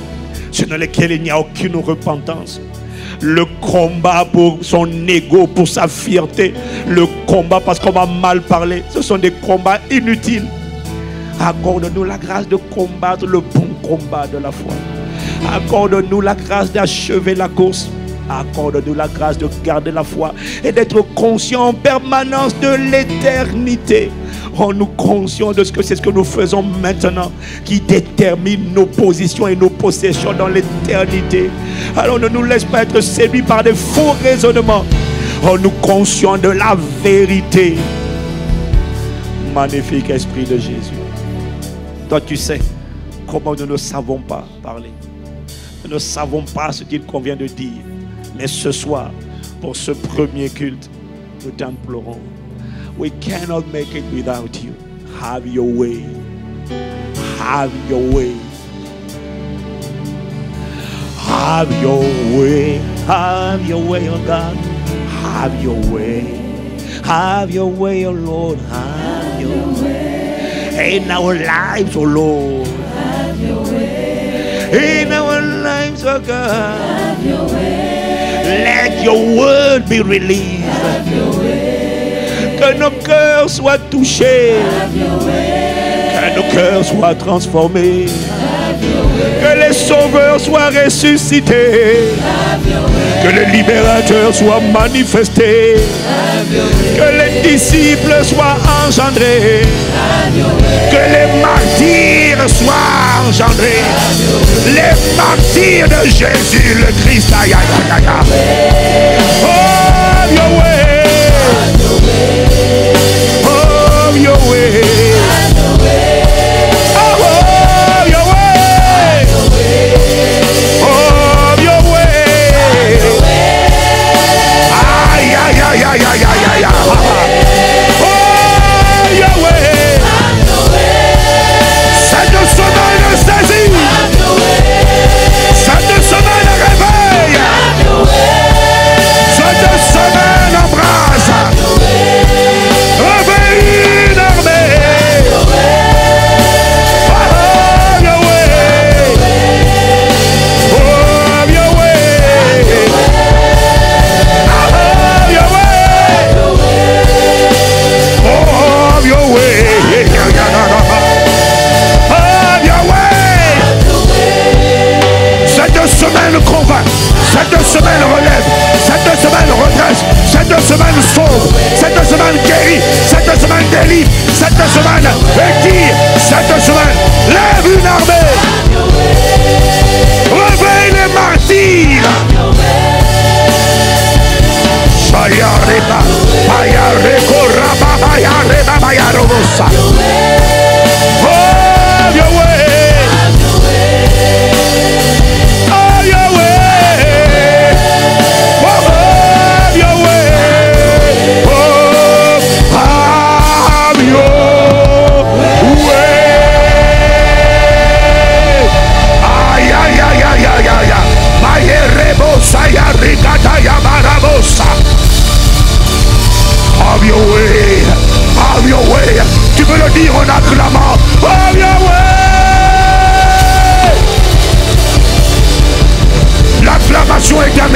sur lesquels il n'y a aucune repentance. Le combat pour son ego, pour sa fierté, le combat parce qu'on va mal parler, ce sont des combats inutiles. Accorde-nous la grâce de combattre le bon combat de la foi. Accorde-nous la grâce d'achever la course. Accorde-nous la grâce de garder la foi et d'être conscient en permanence de l'éternité. Rends-nous conscients de ce que c'est ce que nous faisons maintenant qui détermine nos positions et nos possessions dans l'éternité. Alors ne nous laisse pas être séduits par des faux raisonnements. Rends-nous conscients de la vérité. Magnifique Esprit de Jésus. Toi tu sais comment nous ne savons pas parler. Nous ne savons pas ce qu'il convient de dire. Mais ce soir, pour ce premier culte, nous t'implorons. We cannot make it without you. Have your way. Have your way. Have your way. Have your way, oh God. Have your way. Have your way, oh Lord. Have your way. In our lives, oh Lord. Have your way. In our lives, oh God. Have your way. Let your word be released. Have your way. Que nos cœurs soient touchés. Have your way. Que nos cœurs soient transformés. Have your way. Que les sauveurs soient ressuscités. Have your way. Que les libérateurs soient manifestés. Have your way. Que les disciples soient engendrés. Have your way. Que les martyrs soient engendrés. Les martyrs de Jésus le Christ. Aïe, aïe, aïe, aïe. Oh, your way. Oh, your way. Oh, your way. Oh, your way. Aïe, aïe, aïe, aïe, aïe, aïe, aïe. Oh, your way. Cette semaine saisie. Cette semaine réveille.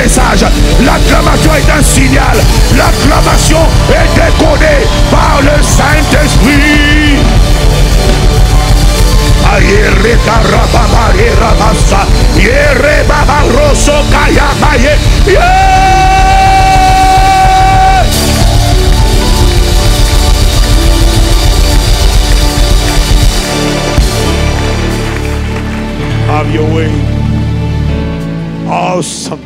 message. L'acclamation est un signal. L'acclamation est décodée par le Saint-Esprit. Have your way. Awesome.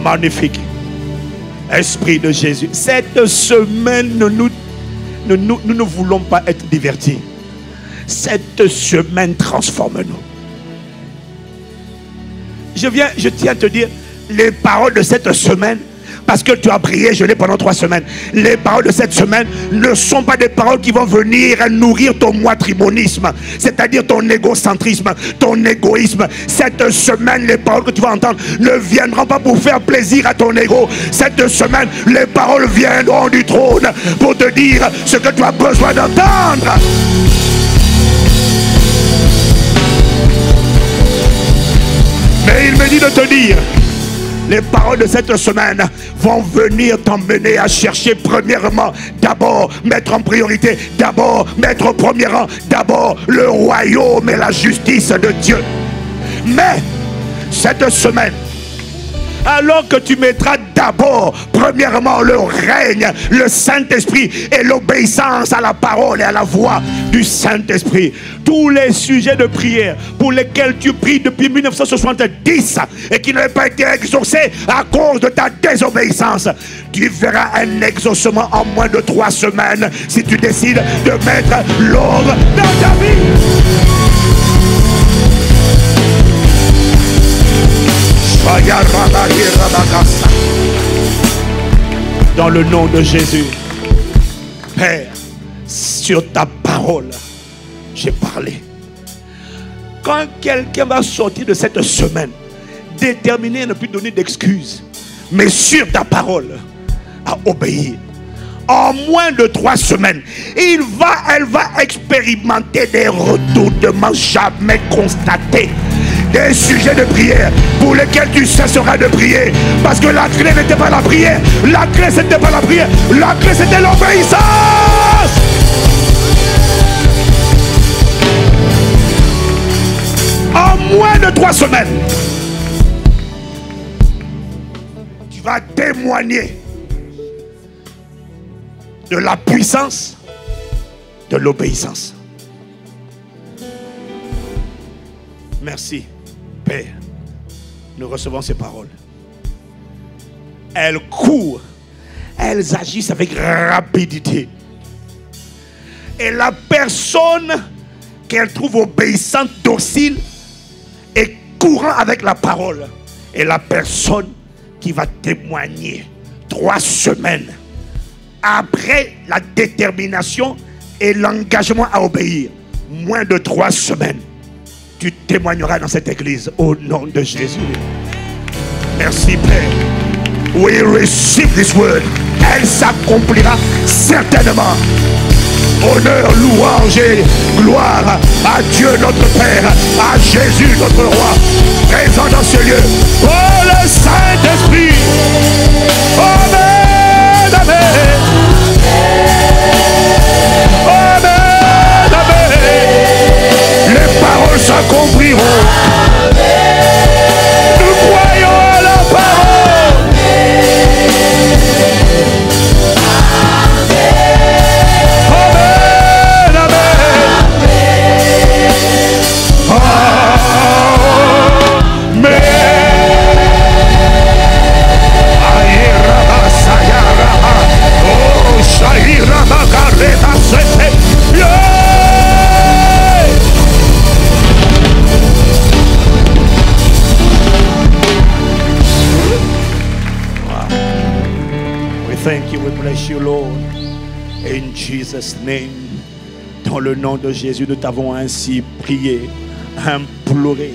Magnifique. Esprit de Jésus. Cette semaine, nous ne voulons pas être divertis. Cette semaine, transforme-nous. Je tiens à te dire, les paroles de cette semaine, parce que tu as prié, jeûné pendant 3 semaines. Les paroles de cette semaine ne sont pas des paroles qui vont venir nourrir ton moitrimonisme, c'est-à-dire ton égocentrisme, ton égoïsme. Cette semaine, les paroles que tu vas entendre ne viendront pas pour faire plaisir à ton ego. Cette semaine, les paroles viendront du trône pour te dire ce que tu as besoin d'entendre. Mais il me dit de te dire, les paroles de cette semaine vont venir t'emmener à chercher premièrement, d'abord mettre en priorité, d'abord mettre au premier rang, d'abord le royaume et la justice de Dieu. Mais cette semaine, alors que tu mettras d'abord, premièrement, le règne, le Saint-Esprit et l'obéissance à la parole et à la voix du Saint-Esprit, tous les sujets de prière pour lesquels tu pries depuis 1970 et qui n'avaient pas été exaucés à cause de ta désobéissance, tu verras un exaucement en moins de 3 semaines si tu décides de mettre l'ordre dans ta vie. Dans le nom de Jésus, Père, sur ta parole, j'ai parlé. Quand quelqu'un va sortir de cette semaine, déterminé à ne plus donner d'excuses, mais sur ta parole, à obéir, en moins de 3 semaines, elle va expérimenter des retournements jamais constatés. Des sujets de prière pour lesquels tu cesseras de prier, parce que la clé n'était pas la prière, la clé c'était pas la prière, la clé c'était l'obéissance. En moins de 3 semaines, tu vas témoigner de la puissance de l'obéissance. Merci, Père. Nous recevons ces paroles. Elles courent, elles agissent avec rapidité. Et la personne qu'elle trouve obéissante, docile et courant avec la parole est la personne qui va témoigner 3 semaines après la détermination et l'engagement à obéir. Moins de 3 semaines, tu témoigneras dans cette église au nom de Jésus. Merci Père. We receive this word. Elle s'accomplira certainement. Honneur, louange et gloire à Dieu notre Père, à Jésus notre Roi, présent dans ce lieu. Oh le Saint-Esprit. Amen, amen. Amen, amen. Les paroles s'accompliront. Nous croyons à la parole. Amen, amen. Amen. Ayeraba sayaraba. Oh, shahiraba kareba sete. Thank you, we bless you, Lord. In Jesus' name, dans le nom de Jésus, nous t'avons ainsi prié, imploré,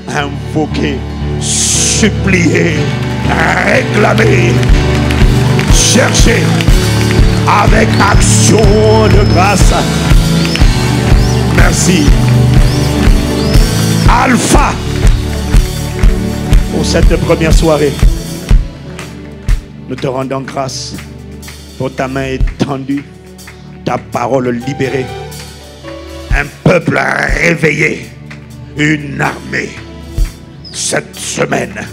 invoqué, supplié, réclamé, cherché avec action de grâce. Merci. Alpha, au cette première soirée. Nous te rendons grâce pour ta main étendue, ta parole libérée, un peuple réveillé, une armée cette semaine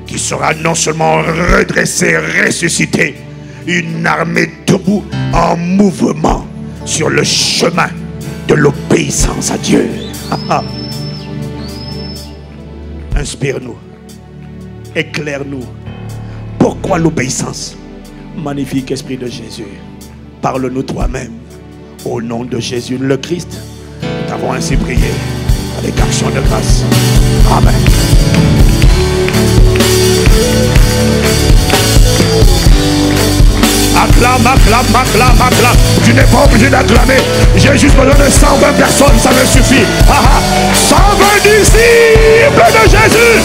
qui sera non seulement redressée, ressuscitée, une armée debout en mouvement sur le chemin de l'obéissance à Dieu. Inspire-nous, éclaire-nous. Pourquoi l'obéissance? Magnifique Esprit de Jésus, parle-nous toi-même. Au nom de Jésus le Christ, nous t'avons ainsi prié avec action de grâce. Amen. Acclame, acclame, acclame, acclame. Tu n'es pas obligé d'acclamer. J'ai juste besoin de 120 personnes, ça me suffit. 120 disciples de Jésus.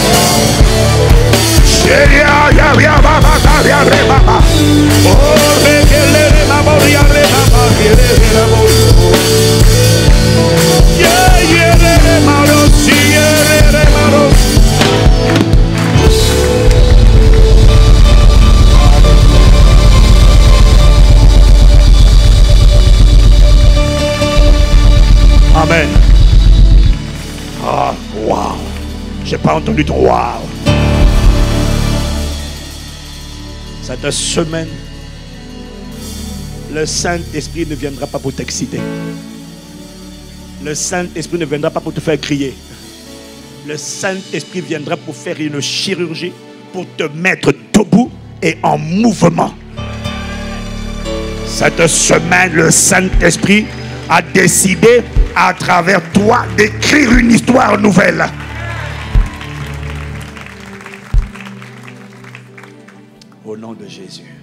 Amen. Ah, wow. J'ai pas entendu de wow. Cette semaine, le Saint-Esprit ne viendra pas pour t'exciter. Le Saint-Esprit ne viendra pas pour te faire crier. Le Saint-Esprit viendra pour faire une chirurgie, pour te mettre debout et en mouvement. Cette semaine, le Saint-Esprit a décidé à travers toi d'écrire une histoire nouvelle. Au nom de Jésus.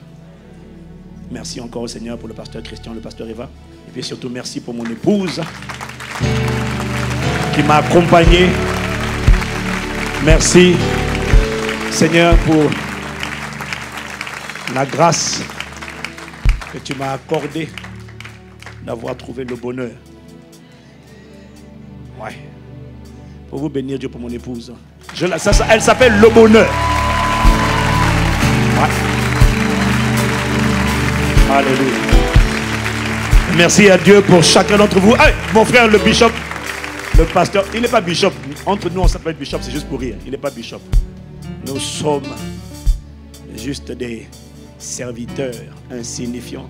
Merci encore au Seigneur pour le pasteur Christian, le pasteur Eva. Et puis surtout merci pour mon épouse qui m'a accompagné. Merci Seigneur pour la grâce que tu m'as accordée d'avoir trouvé le bonheur. Ouais. Pour vous bénir Dieu pour mon épouse. Elle s'appelle le bonheur. Ouais. Alléluia. Merci à Dieu pour chacun d'entre vous. Hey, mon frère le bishop, le pasteur, il n'est pas bishop. Entre nous on s'appelle bishop, c'est juste pour rire. Il n'est pas bishop. Nous sommes juste des serviteurs insignifiants,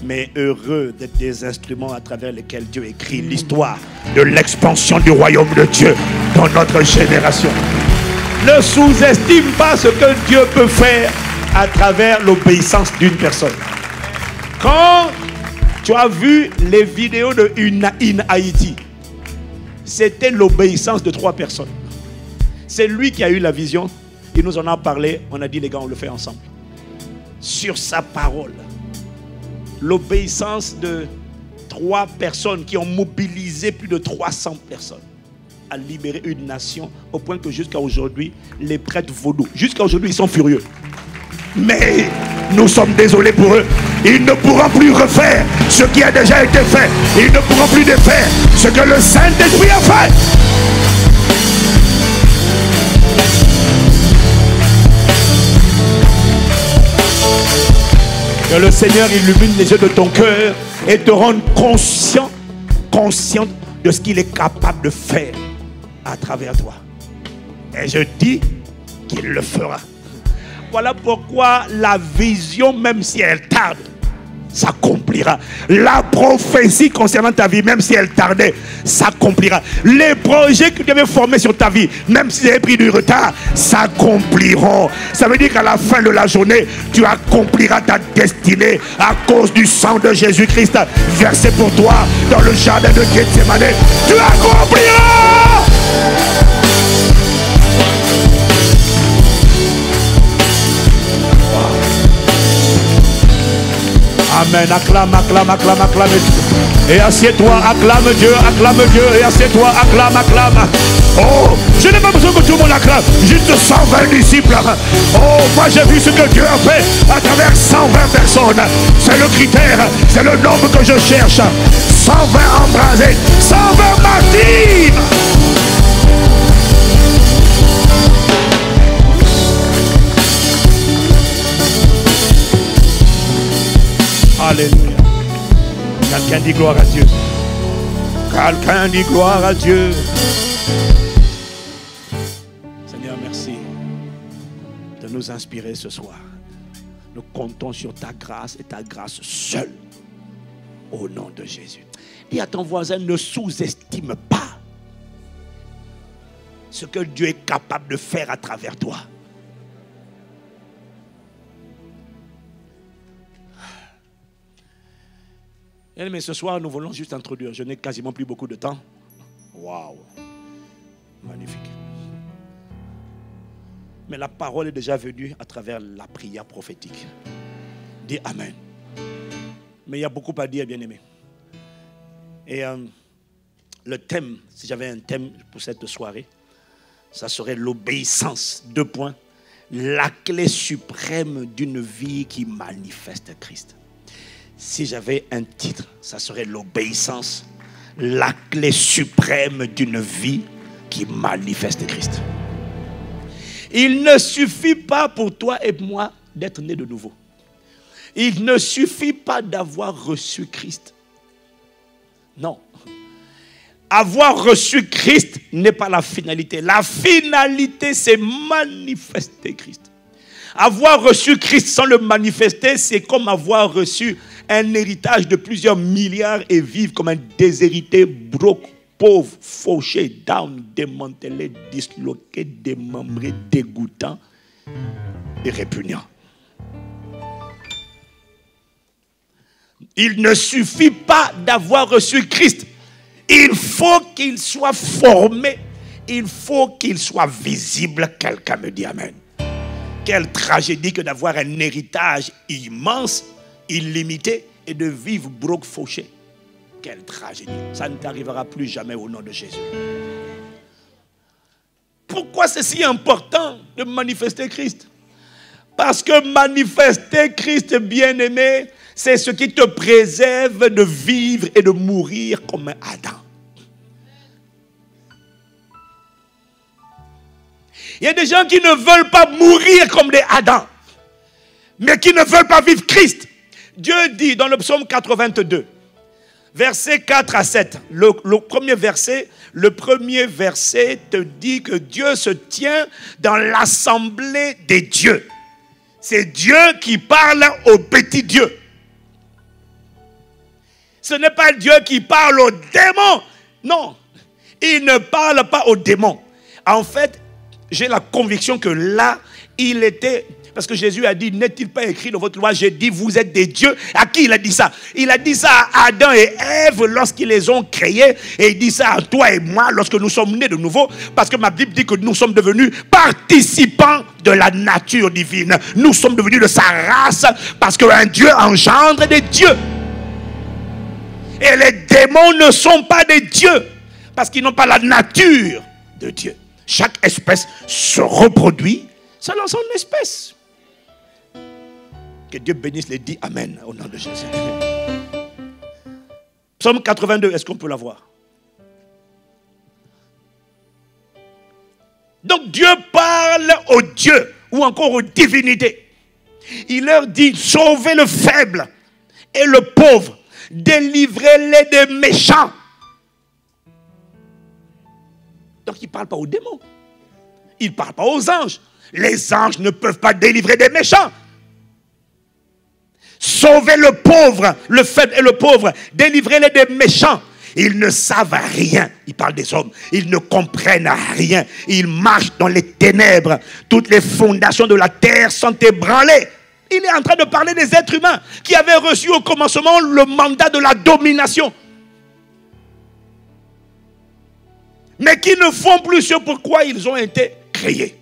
mais heureux d'être des instruments à travers lesquels Dieu écrit l'histoire de l'expansion du royaume de Dieu dans notre génération. Ne sous-estime pas ce que Dieu peut faire à travers l'obéissance d'une personne. Quand tu as vu les vidéos de In Haïti, c'était l'obéissance de 3 personnes. C'est lui qui a eu la vision. Il nous en a parlé. On a dit les gars, on le fait ensemble. Sur sa parole. L'obéissance de 3 personnes qui ont mobilisé plus de 300 personnes à libérer une nation au point que jusqu'à aujourd'hui, les prêtres vaudous, jusqu'à aujourd'hui, ils sont furieux. Mais nous sommes désolés pour eux. Ils ne pourront plus refaire ce qui a déjà été fait. Ils ne pourront plus défaire ce que le Saint-Esprit a fait. Que le Seigneur illumine les yeux de ton cœur et te rende conscient de ce qu'il est capable de faire à travers toi. Et je dis qu'il le fera. Voilà pourquoi la vision, même si elle tarde, s'accomplira. La prophétie concernant ta vie, même si elle tardait, s'accomplira. Les projets que tu avais formés sur ta vie, même s'ils avaient pris du retard, s'accompliront. Ça veut dire qu'à la fin de la journée, tu accompliras ta destinée à cause du sang de Jésus-Christ versé pour toi dans le jardin de Gethsémane. Tu accompliras. Amen. Acclame, acclame, acclame, acclame Dieu. Et assieds-toi, acclame Dieu, et assieds-toi, acclame, acclame. Oh, je n'ai pas besoin que tout le monde acclame. Juste 120 disciples. Oh, moi j'ai vu ce que Dieu a fait à travers 120 personnes. C'est le critère, c'est le nombre que je cherche. 120 embrasés, 120 martyrs. Quelqu'un dit gloire à Dieu. Quelqu'un dit gloire à Dieu. Seigneur, merci de nous inspirer ce soir. Nous comptons sur ta grâce et ta grâce seule. Au nom de Jésus. Dis à ton voisin, ne sous-estime pas ce que Dieu est capable de faire à travers toi. Mais ce soir, nous voulons juste introduire. Je n'ai quasiment plus beaucoup de temps. Waouh! Magnifique. Mais la parole est déjà venue à travers la prière prophétique. Dis Amen. Mais il y a beaucoup à dire, bien-aimé. Et le thème, si j'avais un thème pour cette soirée, ça serait l'obéissance. 2 points. La clé suprême d'une vie qui manifeste Christ. Si j'avais un titre, ça serait l'obéissance. La clé suprême d'une vie qui manifeste Christ. Il ne suffit pas pour toi et moi d'être né de nouveau. Il ne suffit pas d'avoir reçu Christ. Non. Avoir reçu Christ n'est pas la finalité. La finalité, c'est manifester Christ. Avoir reçu Christ sans le manifester, c'est comme avoir reçu un héritage de plusieurs milliards et vivre comme un déshérité, broke, pauvre, fauché, down, démantelé, disloqué, démembré, dégoûtant et répugnant. Il ne suffit pas d'avoir reçu Christ. Il faut qu'il soit formé. Il faut qu'il soit visible. Quelqu'un me dit Amen. Quelle tragédie que d'avoir un héritage immense, illimité, et de vivre broke, fauché. Quelle tragédie. Ça ne t'arrivera plus jamais au nom de Jésus. Pourquoi c'est si important de manifester Christ? Parce que manifester Christ, bien-aimé, c'est ce qui te préserve de vivre et de mourir comme un Adam. Il y a des gens qui ne veulent pas mourir comme des Adams, mais qui ne veulent pas vivre Christ. Dieu dit dans le psaume 82, versets 4 à 7, le premier verset te dit que Dieu se tient dans l'assemblée des dieux. C'est Dieu qui parle aux petits dieux. Ce n'est pas Dieu qui parle aux démons. Non, il ne parle pas aux démons. En fait, j'ai la conviction que là, il était... Parce que Jésus a dit, n'est-il pas écrit dans votre loi, j'ai dit, vous êtes des dieux. À qui il a dit ça? Il a dit ça à Adam et Ève lorsqu'ils les ont créés. Et il dit ça à toi et moi lorsque nous sommes nés de nouveau. Parce que ma Bible dit que nous sommes devenus participants de la nature divine. Nous sommes devenus de sa race parce qu'un Dieu engendre des dieux. Et les démons ne sont pas des dieux parce qu'ils n'ont pas la nature de Dieu. Chaque espèce se reproduit selon son espèce. Que Dieu bénisse les 10 Amen au nom de Jésus. Psaume 82, est-ce qu'on peut la voir? Donc Dieu parle aux dieux ou encore aux divinités. Il leur dit, sauvez le faible et le pauvre, délivrez-les des méchants. Donc il ne parle pas aux démons. Il ne parle pas aux anges. Les anges ne peuvent pas délivrer des méchants. Sauvez le pauvre, le faible et le pauvre. Délivrez-les des méchants. Ils ne savent rien. Il parle des hommes. Ils ne comprennent rien. Ils marchent dans les ténèbres. Toutes les fondations de la terre sont ébranlées. Il est en train de parler des êtres humains qui avaient reçu au commencement le mandat de la domination. Mais qui ne font plus ce pourquoi ils ont été créés.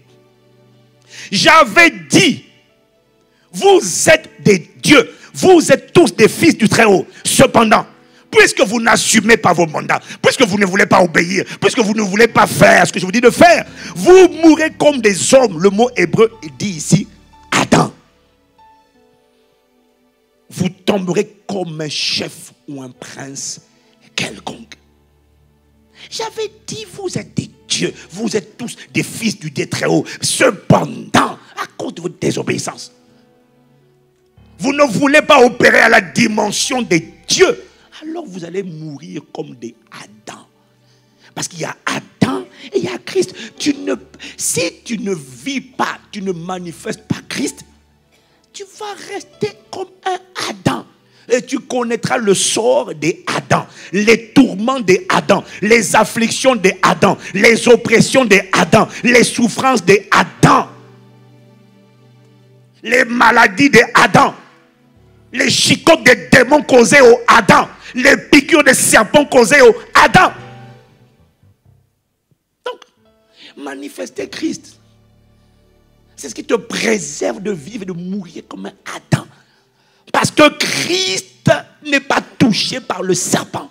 J'avais dit, vous êtes des dieux, vous êtes tous des fils du Très-Haut. Cependant, puisque vous n'assumez pas vos mandats, puisque vous ne voulez pas obéir, puisque vous ne voulez pas faire ce que je vous dis de faire, vous mourrez comme des hommes. Le mot hébreu dit ici, Adam. Vous tomberez comme un chef ou un prince quelconque. J'avais dit, vous êtes des dieux, vous êtes tous des fils du Très-Haut. Cependant, à cause de votre désobéissance, vous ne voulez pas opérer à la dimension des dieux. alors vous allez mourir comme des Adam. Parce qu'il y a Adam et il y a Christ. Si tu ne vis pas, tu ne manifestes pas Christ, tu vas rester comme un Adam. Et tu connaîtras le sort des Adam, les tourments des Adam, les afflictions des Adam, les oppressions des Adam, les souffrances des Adam, les maladies des Adam, les chicots des démons causés aux Adam, les piqûres des serpents causés aux Adam. Donc, manifester Christ, c'est ce qui te préserve de vivre et de mourir comme un Adam. Parce que Christ n'est pas touché par le serpent.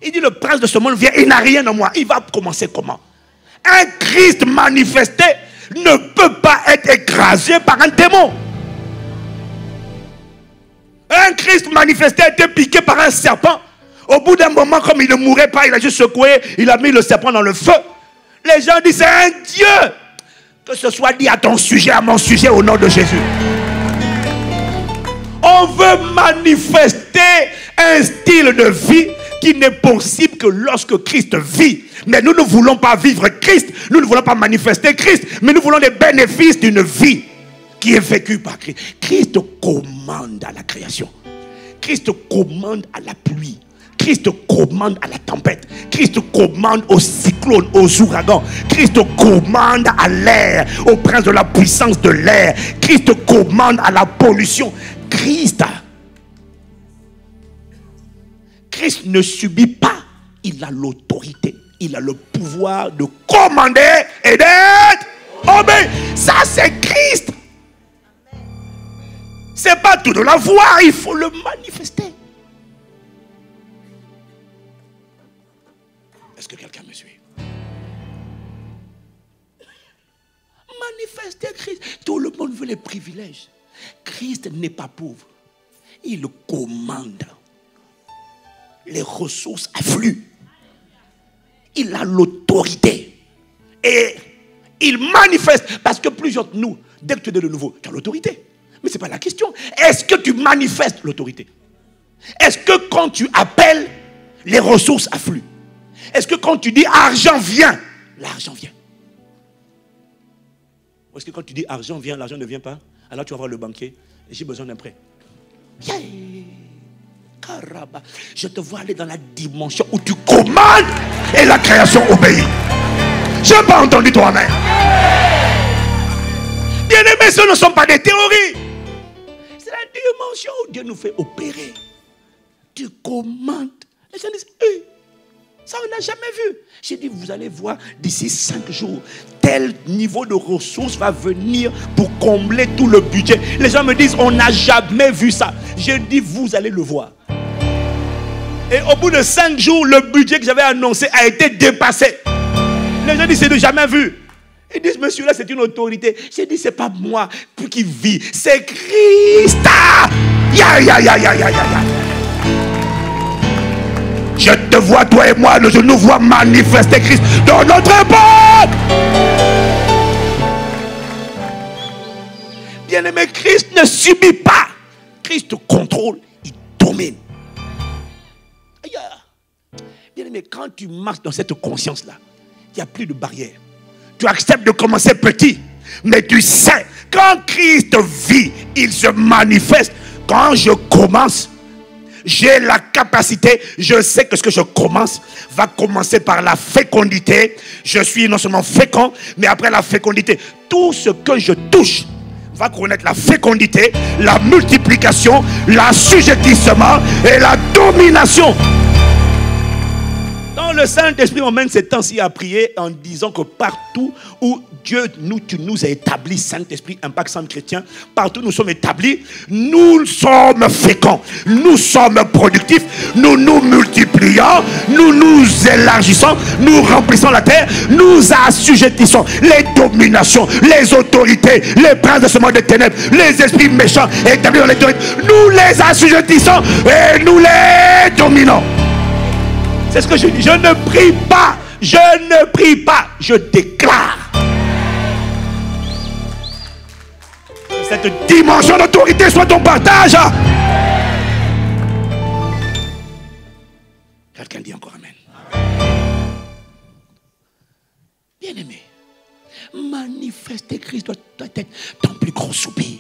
Il dit, le prince de ce monde vient, il n'a rien en moi. Il va commencer comment? Un Christ manifesté ne peut pas être écrasé par un démon. Un Christ manifesté a été piqué par un serpent. Au bout d'un moment, comme il ne mourait pas, il a juste secoué, il a mis le serpent dans le feu. Les gens disent, c'est un Dieu. Que ce soit dit à ton sujet, à mon sujet, au nom de Jésus. On veut manifester un style de vie qui n'est possible que lorsque Christ vit. Mais nous ne voulons pas vivre Christ, nous ne voulons pas manifester Christ, mais nous voulons les bénéfices d'une vie qui est vécue par Christ. Christ commande à la création. Christ commande à la pluie. Christ commande à la tempête. Christ commande aux cyclones, aux ouragans. Christ commande à l'air, au prince de la puissance de l'air. Christ commande à la pollution. Christ ne subit pas, il a l'autorité, il a le pouvoir de commander et d'être obéi. Ça c'est Christ. C'est pas tout de la voir, il faut le manifester. Est-ce que quelqu'un me suit? Manifester Christ. Tout le monde veut les privilèges. Christ n'est pas pauvre. Il commande. Les ressources affluent. Il a l'autorité. Et il manifeste. Parce que plusieurs de nous, dès que tu es de nouveau, tu as l'autorité. Mais ce n'est pas la question. Est-ce que tu manifestes l'autorité? Est-ce que quand tu appelles, les ressources affluent? Est-ce que quand tu dis argent vient, l'argent vient? Ou est-ce que quand tu dis argent vient, l'argent ne vient pas? Alors tu vas voir le banquier, j'ai besoin d'un prêt. Je te vois aller dans la dimension où tu commandes et la création obéit. Je n'ai pas entendu toi-même. Bien-aimés, ce ne sont pas des théories. C'est la dimension où Dieu nous fait opérer. Tu commandes. Les gens disent, ça on n'a jamais vu. J'ai dit, vous allez voir d'ici 5 jours, tel niveau de ressources va venir pour combler tout le budget. Les gens me disent, on n'a jamais vu ça. J'ai dit, vous allez le voir. Et au bout de 5 jours, le budget que j'avais annoncé a été dépassé. Les gens disent, c'est jamais vu. Ils disent, monsieur, là c'est une autorité. J'ai dit, c'est pas moi qui vis, c'est Christ. Je te vois, toi et moi, je nous vois manifester Christ dans notre époque. Bien-aimé, Christ ne subit pas. Christ contrôle, il domine. Bien-aimé, quand tu marches dans cette conscience-là, il n'y a plus de barrière. Tu acceptes de commencer petit, mais tu sais, quand Christ vit, il se manifeste. Quand je commence, j'ai la capacité, je sais que ce que je commence va commencer par la fécondité. Je suis non seulement fécond, mais après la fécondité, tout ce que je touche va connaître la fécondité, la multiplication, l'assujettissement et la domination. Quand le Saint-Esprit emmène ces temps-ci à prier en disant que partout où Dieu tu nous a établis, Saint-Esprit, Impact Centre Chrétien, partout où nous sommes établis, nous sommes féconds, nous sommes productifs, nous nous multiplions, nous nous élargissons, nous remplissons la terre, nous assujettissons les dominations, les autorités, les princes de ce monde de ténèbres, les esprits méchants établis dans les autorités, nous les assujettissons et nous les dominons. C'est ce que je dis. Je ne prie pas. Je ne prie pas. Je déclare. Cette dimension d'autorité soit ton partage. Quelqu'un dit encore amen. Bien-aimé, manifester Christ doit être ton plus grand soupir.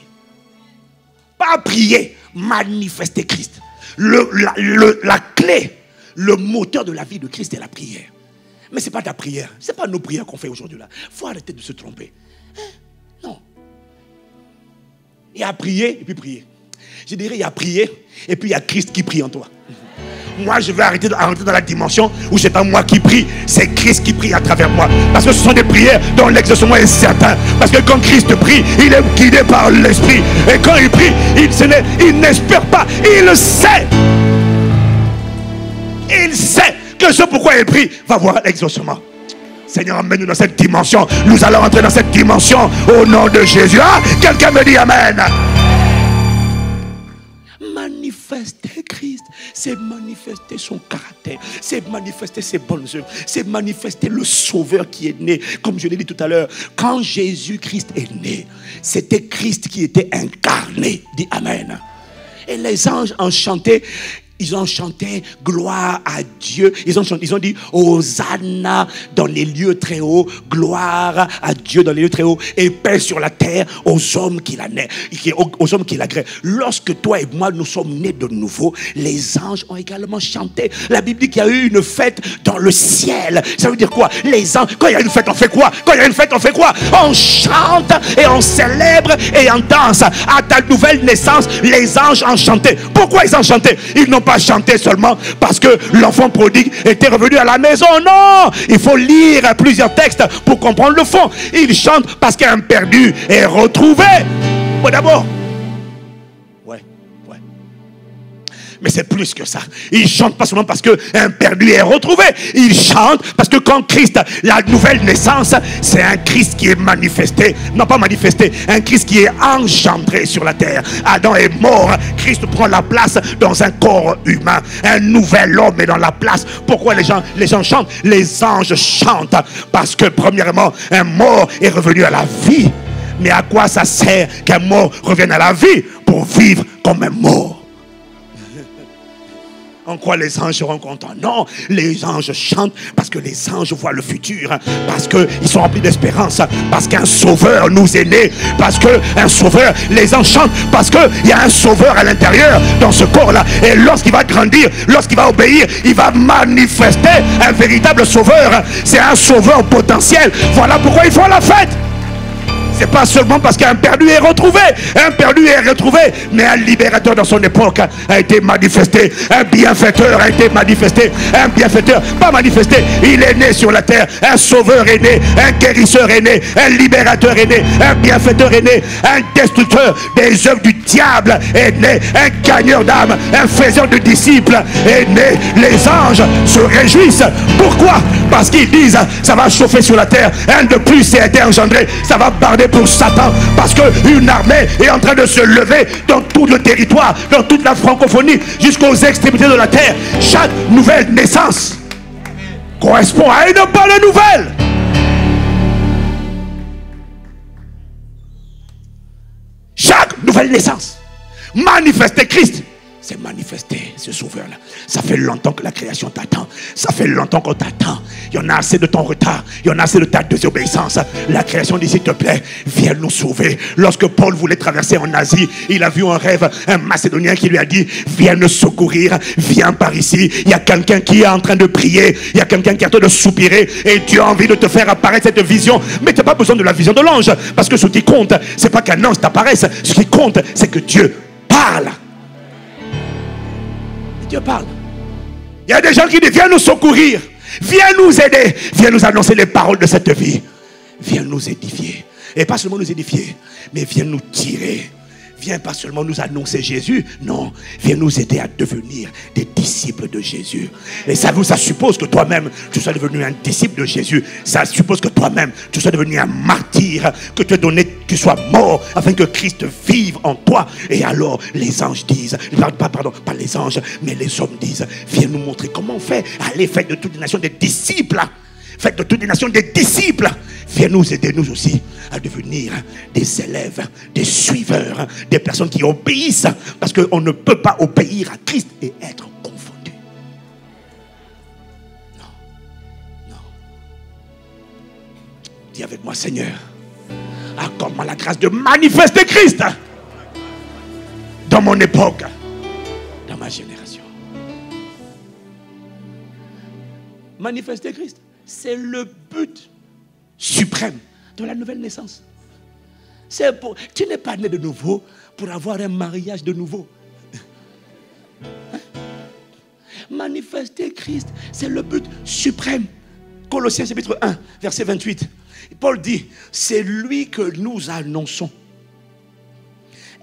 Pas prier, manifester Christ. La clé, le moteur de la vie de Christ est la prière. Mais ce n'est pas ta prière, ce n'est pas nos prières qu'on fait aujourd'hui là. Il faut arrêter de se tromper. Non. Il y a prier et puis prier. Je dirais il y a prier et puis il y a Christ qui prie en toi. Moi, je vais arrêter dans la dimension où c'est pas moi qui prie, c'est Christ qui prie à travers moi. Parce que ce sont des prières dont l'exaucement est certain. Parce que quand Christ prie, il est guidé par l'Esprit. Et quand il prie, il n'espère pas, il le sait. Il sait que ce pourquoi il prie va voir l'exaucement. Seigneur, emmène-nous dans cette dimension. Nous allons entrer dans cette dimension au nom de Jésus. Ah, quelqu'un me dit amen. Manifester Christ, c'est manifester son caractère, c'est manifester ses bonnes œuvres, c'est manifester le Sauveur qui est né. Comme je l'ai dit tout à l'heure, quand Jésus-Christ est né, c'était Christ qui était incarné. Dis amen. Et les anges ont chanté. Ils ont chanté gloire à Dieu. Ils ont dit Hosanna dans les lieux très hauts, gloire à Dieu dans les lieux très hauts, et paix sur la terre aux hommes qui l'agréent. Lorsque toi et moi nous sommes nés de nouveau, les anges ont également chanté. La Bible dit qu'il y a eu une fête dans le ciel. Ça veut dire quoi? Les anges, quand il y a une fête, on fait quoi? Quand il y a une fête, on fait quoi? On chante et on célèbre et on danse. À ta nouvelle naissance, les anges ont chanté. Pourquoi ils ont chanté? Ils n'ont pas chanté seulement parce que l'enfant prodigue était revenu à la maison. Non, il faut lire plusieurs textes pour comprendre le fond. Ils chantent parce qu'un perdu est retrouvé. Bon, d'abord, ouais. Mais c'est plus que ça. Ils chantent pas seulement parce qu'un perdu est retrouvé. Ils chantent parce que quand Christ, la nouvelle naissance, c'est un Christ qui est manifesté. Non pas manifesté, un Christ qui est engendré sur la terre. Adam est mort. Christ prend la place dans un corps humain. Un nouvel homme est dans la place. Pourquoi les gens chantent? Les anges chantent parce que premièrement, un mort est revenu à la vie. Mais à quoi ça sert qu'un mort revienne à la vie? Pour vivre comme un mort. En quoi les anges seront contents? Non, les anges chantent parce que les anges voient le futur, parce qu'ils sont remplis d'espérance, parce qu'un sauveur nous est né, parce qu'un sauveur, les anges chantent parce qu'il y a un sauveur à l'intérieur dans ce corps-là. Et lorsqu'il va grandir, lorsqu'il va obéir, il va manifester un véritable sauveur. C'est un sauveur potentiel. Voilà pourquoi ils font la fête. C'est pas seulement parce qu'un perdu est retrouvé. Un perdu est retrouvé, mais un libérateur dans son époque a été manifesté. Un bienfaiteur a été manifesté. Un bienfaiteur, pas manifesté, il est né sur la terre. Un sauveur est né, un guérisseur est né, un libérateur est né, un bienfaiteur est né, un destructeur des œuvres du diable est né, un gagneur d'âme, un faiseur de disciples est né. Les anges se réjouissent. Pourquoi? Parce qu'ils disent, ça va chauffer sur la terre. Un de plus a été engendré, ça va barder pour Satan, parce qu'une armée est en train de se lever dans tout le territoire, dans toute la francophonie, jusqu'aux extrémités de la terre. Chaque nouvelle naissance correspond à une bonne nouvelle. Chaque nouvelle naissance, manifester Christ, c'est manifester ce sauveur-là. Ça fait longtemps que la création t'attend. Ça fait longtemps qu'on t'attend. Il y en a assez de ton retard. Il y en a assez de ta désobéissance. La création dit, s'il te plaît, viens nous sauver. Lorsque Paul voulait traverser en Asie, il a vu un rêve, un Macédonien qui lui a dit, viens nous secourir, viens par ici. Il y a quelqu'un qui est en train de prier. Il y a quelqu'un qui est en train de soupirer. Et Dieu a envie de te faire apparaître cette vision. Mais tu n'as pas besoin de la vision de l'ange. Parce que ce qui compte, ce n'est pas qu'un ange t'apparaisse. Ce qui compte, c'est que Dieu parle. Dieu parle. Il y a des gens qui disent, viens nous secourir, viens nous aider, viens nous annoncer les paroles de cette vie, viens nous édifier. Et pas seulement nous édifier, mais viens nous tirer. Viens pas seulement nous annoncer Jésus, non, viens nous aider à devenir des disciples de Jésus. Et ça suppose que toi-même tu sois devenu un disciple de Jésus. Ça suppose que toi-même tu sois devenu un martyr, que tu sois mort afin que Christ vive en toi. Et alors les anges disent, pas les anges, mais les hommes disent, viens nous montrer comment on fait. Allez, faites de toutes les nations des disciples. Faites de toutes les nations des disciples. Viens nous aider, nous aussi, à devenir des élèves, des suiveurs, des personnes qui obéissent. Parce qu'on ne peut pas obéir à Christ et être confondu. Dis avec moi, Seigneur, accorde-moi la grâce de manifester Christ dans mon époque, dans ma génération. Manifester Christ, c'est le but suprême de la nouvelle naissance. Tu n'es pas né de nouveau pour avoir un mariage de nouveau. Manifester Christ, c'est le but suprême. Colossiens chapitre 1, verset 28. Paul dit, c'est lui que nous annonçons,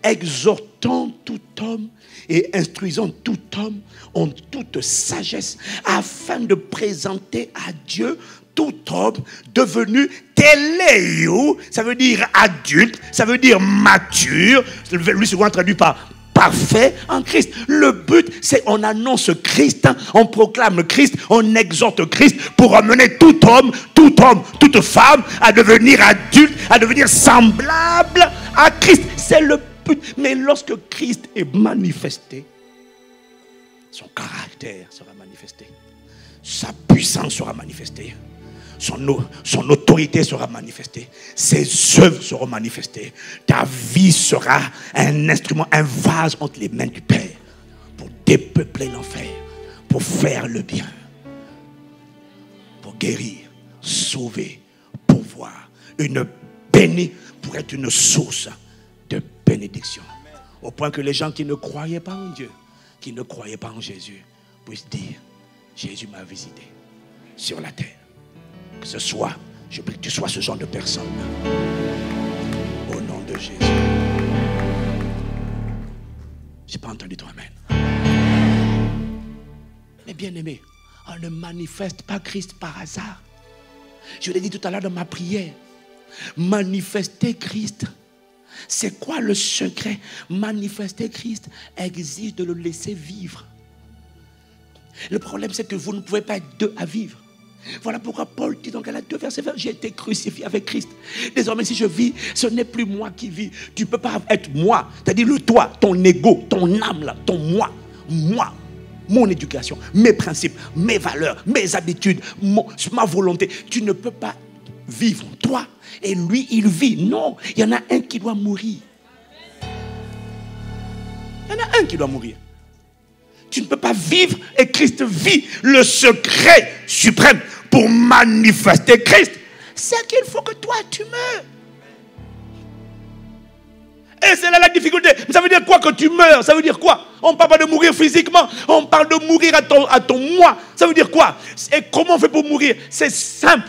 exhortant tout homme et instruisant tout homme en toute sagesse, afin de présenter à Dieu tout homme devenu téléo, ça veut dire adulte, ça veut dire mature, lui souvent traduit par parfait en Christ. Le but, c'est on annonce Christ, on proclame Christ, on exhorte Christ pour amener tout homme, toute femme à devenir adulte, à devenir semblable à Christ. C'est le but. Mais lorsque Christ est manifesté, son caractère sera manifesté, sa puissance sera manifestée, son autorité sera manifestée, ses œuvres seront manifestées. Ta vie sera un instrument, un vase entre les mains du Père pour dépeupler l'enfer, pour faire le bien, pour guérir, sauver, pourvoir, pour être une source de bénédiction. Au point que les gens qui ne croyaient pas en Dieu, qui ne croyaient pas en Jésus, puissent dire, Jésus m'a visité sur la terre. Que ce soit, je prie que tu sois ce genre de personne. Au nom de Jésus. Je n'ai pas entendu ton amen. Mais bien aimé, on ne manifeste pas Christ par hasard. Je l'ai dit tout à l'heure dans ma prière. Manifester Christ, c'est quoi le secret? Manifester Christ exige de le laisser vivre. Le problème, c'est que vous ne pouvez pas être deux à vivre. Voilà pourquoi Paul dit dans Galates 2, verset 20, j'ai été crucifié avec Christ. Désormais, si je vis, ce n'est plus moi qui vis. Tu ne peux pas être moi. C'est-à-dire le toi, ton ego, ton âme, là, ton moi, mon éducation, mes principes, mes valeurs, mes habitudes, ma volonté. Tu ne peux pas vivre toi et lui, il vit. Non, il y en a un qui doit mourir. Il y en a un qui doit mourir. Tu ne peux pas vivre et Christ vit. Le secret suprême pour manifester Christ, c'est qu'il faut que toi tu meurs. Et c'est là la difficulté. Ça veut dire quoi que tu meurs? Ça veut dire quoi? On ne parle pas de mourir physiquement, on parle de mourir à ton moi. Ça veut dire quoi? Et comment on fait pour mourir? C'est simple.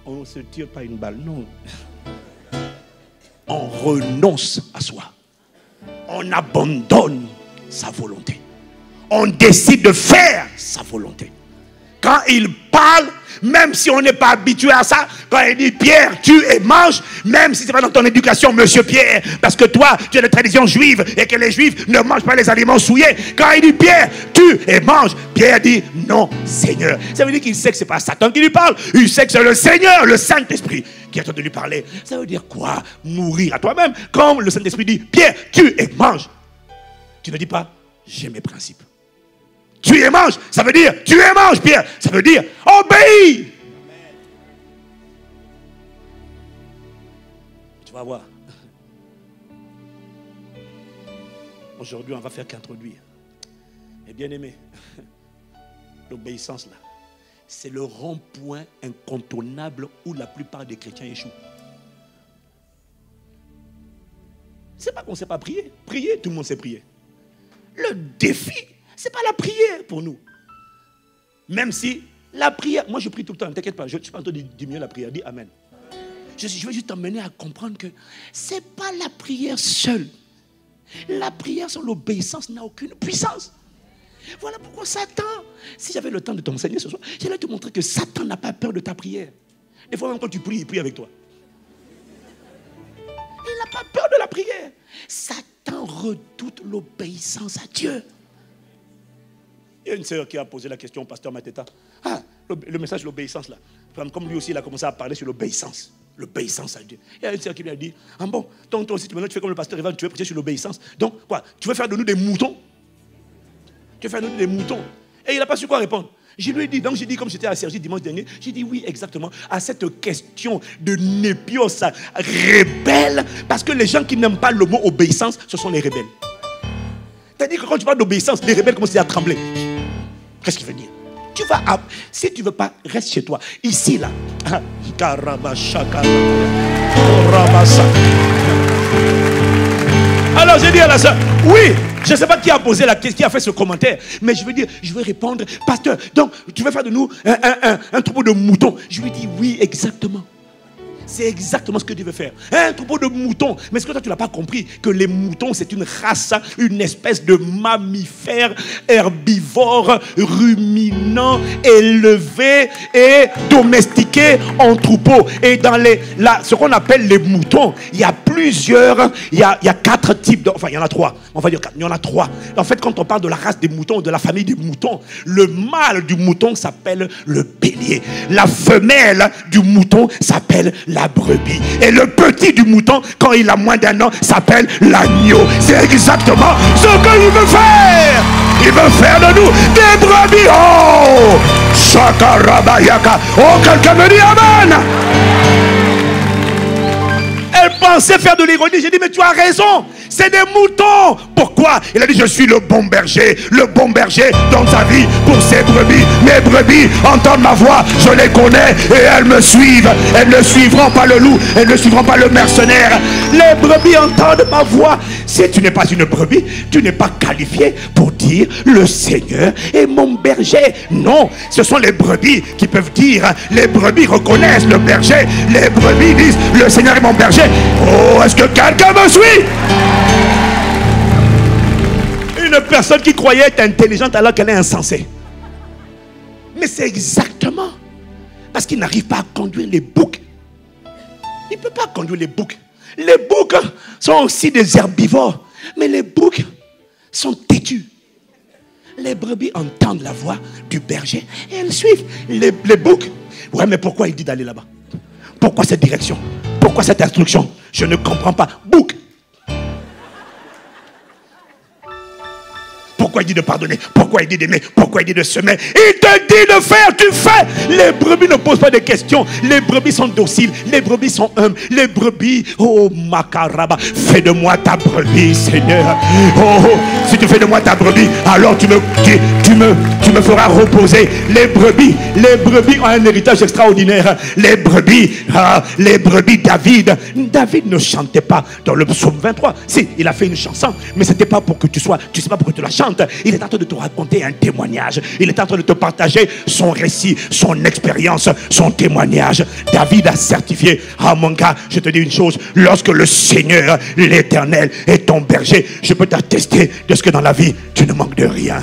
On ne se tire pas une balle, non. On renonce à soi. On abandonne sa volonté. On décide de faire sa volonté. Quand il parle, même si on n'est pas habitué à ça, quand il dit Pierre, tue et mange, même si ce n'est pas dans ton éducation, monsieur Pierre, parce que toi, tu as des traditions juives et que les juifs ne mangent pas les aliments souillés. Quand il dit Pierre, tue et mange, Pierre dit non, Seigneur. Ça veut dire qu'il sait que ce n'est pas Satan qui lui parle, il sait que c'est le Seigneur, le Saint-Esprit qui est en train de lui parler. Ça veut dire quoi? Mourir à toi-même. Quand le Saint-Esprit dit Pierre, tue et mange, tu ne dis pas j'ai mes principes. Tu et mange, ça veut dire tu et mange, Pierre. Ça veut dire obéis. Tu vas voir. Aujourd'hui, on va faire qu'introduire. Et bien aimé, l'obéissance là, c'est le rond-point incontournable où la plupart des chrétiens échouent. C'est pas qu'on ne sait pas prier. Prier, tout le monde sait prier. Le défi, c'est pas la prière pour nous. Même si la prière, moi je prie tout le temps, ne t'inquiète pas, je ne suis pas en train de diminuer la prière, dis Amen. Je veux juste t'emmener à comprendre que ce n'est pas la prière seule. La prière sans l'obéissance n'a aucune puissance. Voilà pourquoi Satan, si j'avais le temps de t'enseigner ce soir, j'allais te montrer que Satan n'a pas peur de ta prière. Des fois même quand tu pries, il prie avec toi. Il n'a pas peur de la prière. Satan redoute l'obéissance à Dieu. Il y a une sœur qui a posé la question au pasteur Mateta. Ah, le message de l'obéissance là. Comme lui aussi, il a commencé à parler sur l'obéissance. L'obéissance à Dieu. Il y a une sœur qui lui a dit, ah bon, toi aussi, maintenant tu fais comme le pasteur Evan, tu veux prêcher sur l'obéissance. Donc, quoi, tu veux faire de nous des moutons? Tu veux faire de nous des moutons? Et il n'a pas su quoi répondre. Je lui ai dit, donc j'ai dit, comme j'étais à Sergi dimanche dernier, j'ai dit oui, exactement, à cette question de Népios rebelle, parce que les gens qui n'aiment pas le mot obéissance, ce sont les rebelles. C'est-à-dire que quand tu parles d'obéissance, les rebelles commencent à trembler. Qu'est-ce qu'il veut dire? Si tu ne veux pas, reste chez toi. Ici, là. Alors j'ai dit à la soeur, oui, je ne sais pas qui a posé la question, qui a fait ce commentaire, mais je veux dire, je vais répondre, pasteur, donc tu veux faire de nous un troupeau de moutons? Je lui dis oui, exactement. C'est exactement ce que Dieu veut faire. Un troupeau de moutons. Mais est-ce que toi tu n'as pas compris que les moutons c'est une race, une espèce de mammifère herbivore, ruminant, élevé et domestiqué en troupeau. Et dans ce qu'on appelle les moutons, il y a plusieurs, il y a 4 types, enfin il y en a 3. On va dire 4, il y en a 3. En fait, quand on parle de la race des moutons, de la famille des moutons, le mâle du mouton s'appelle le bélier. La femelle du mouton s'appelle la brebis. Et le petit du mouton, quand il a moins d'1 an, s'appelle l'agneau. C'est exactement ce qu'il veut faire. Il veut faire de nous des brebis. Oh, Shakarabayaka. Oh, quelqu'un me dit amen. Elle pensait faire de l'ironie. J'ai dit, mais tu as raison. C'est des moutons. Pourquoi? Il a dit, je suis le bon berger. Le bon berger donne sa vie pour ses brebis. Mes brebis entendent ma voix. Je les connais et elles me suivent. Elles ne suivront pas le loup. Elles ne suivront pas le mercenaire. Les brebis entendent ma voix. Si tu n'es pas une brebis, tu n'es pas qualifié pour dire le Seigneur est mon berger. Non, ce sont les brebis qui peuvent dire. Les brebis reconnaissent le berger. Les brebis disent, le Seigneur est mon berger. Oh, est-ce que quelqu'un me suit? Une personne qui croyait être intelligente alors qu'elle est insensée. Mais c'est exactement parce qu'il n'arrive pas à conduire les boucs. Il ne peut pas conduire les boucs. Les boucs sont aussi des herbivores, mais les boucs sont têtus. Les brebis entendent la voix du berger et elles suivent. Les boucs, ouais, mais pourquoi il dit d'aller là-bas? Pourquoi cette direction? Pourquoi cette instruction? Je ne comprends pas. Bouc. Pourquoi il dit de pardonner? Pourquoi il dit d'aimer? Pourquoi il dit de semer? Il te dit de faire, tu fais. Les brebis ne posent pas de questions. Les brebis sont dociles. Les brebis sont humbles. Les brebis, oh Makaraba, fais de moi ta brebis, Seigneur. Oh, si tu fais de moi ta brebis, alors tu me feras reposer. Les brebis ont un héritage extraordinaire. Les brebis, David ne chantait pas dans le psaume 23. Si, il a fait une chanson, mais c'était pas pour que tu sais pas pour que tu la chantes. Il est en train de te raconter un témoignage. Il est en train de te partager son récit, son expérience, son témoignage. David a certifié. Ah mon gars, je te dis une chose. Lorsque le Seigneur, l'Éternel est ton berger, je peux t'attester de ce que dans la vie, tu ne manques de rien.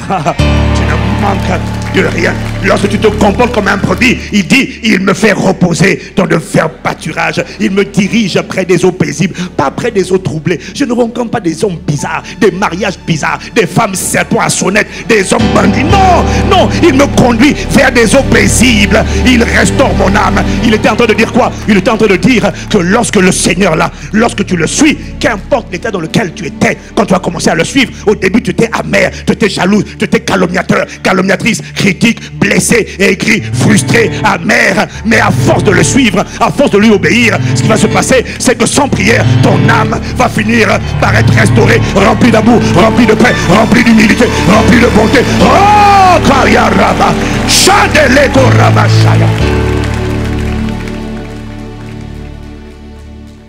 Tu ne manques de rien. Lorsque tu te comportes comme un brebis, il dit, il me fait reposer dans de verts pâturages. Il me dirige près des eaux paisibles, pas près des eaux troublées. Je ne rencontre pas des hommes bizarres, des mariages bizarres, des femmes serpents à sonnette, des hommes bandits. Non, il me conduit vers des eaux paisibles. Il restaure mon âme. Il était en train de dire quoi? Il était en train de dire que lorsque le Seigneur là, lorsque tu le suis, qu'importe l'état dans lequel tu étais, quand tu as commencé à le suivre, au début tu étais amer, tu étais jaloux, tu étais calomniateur, calomniatrice, critique, blessé, aigri, frustré, amer. Mais à force de le suivre, à force de lui obéir, ce qui va se passer, c'est que sans prière, ton âme va finir par être restaurée, remplie d'amour, remplie de paix, remplie d'humilité, remplie de bonté. Oh, Kariaraba, Chadeleko Rabashaya.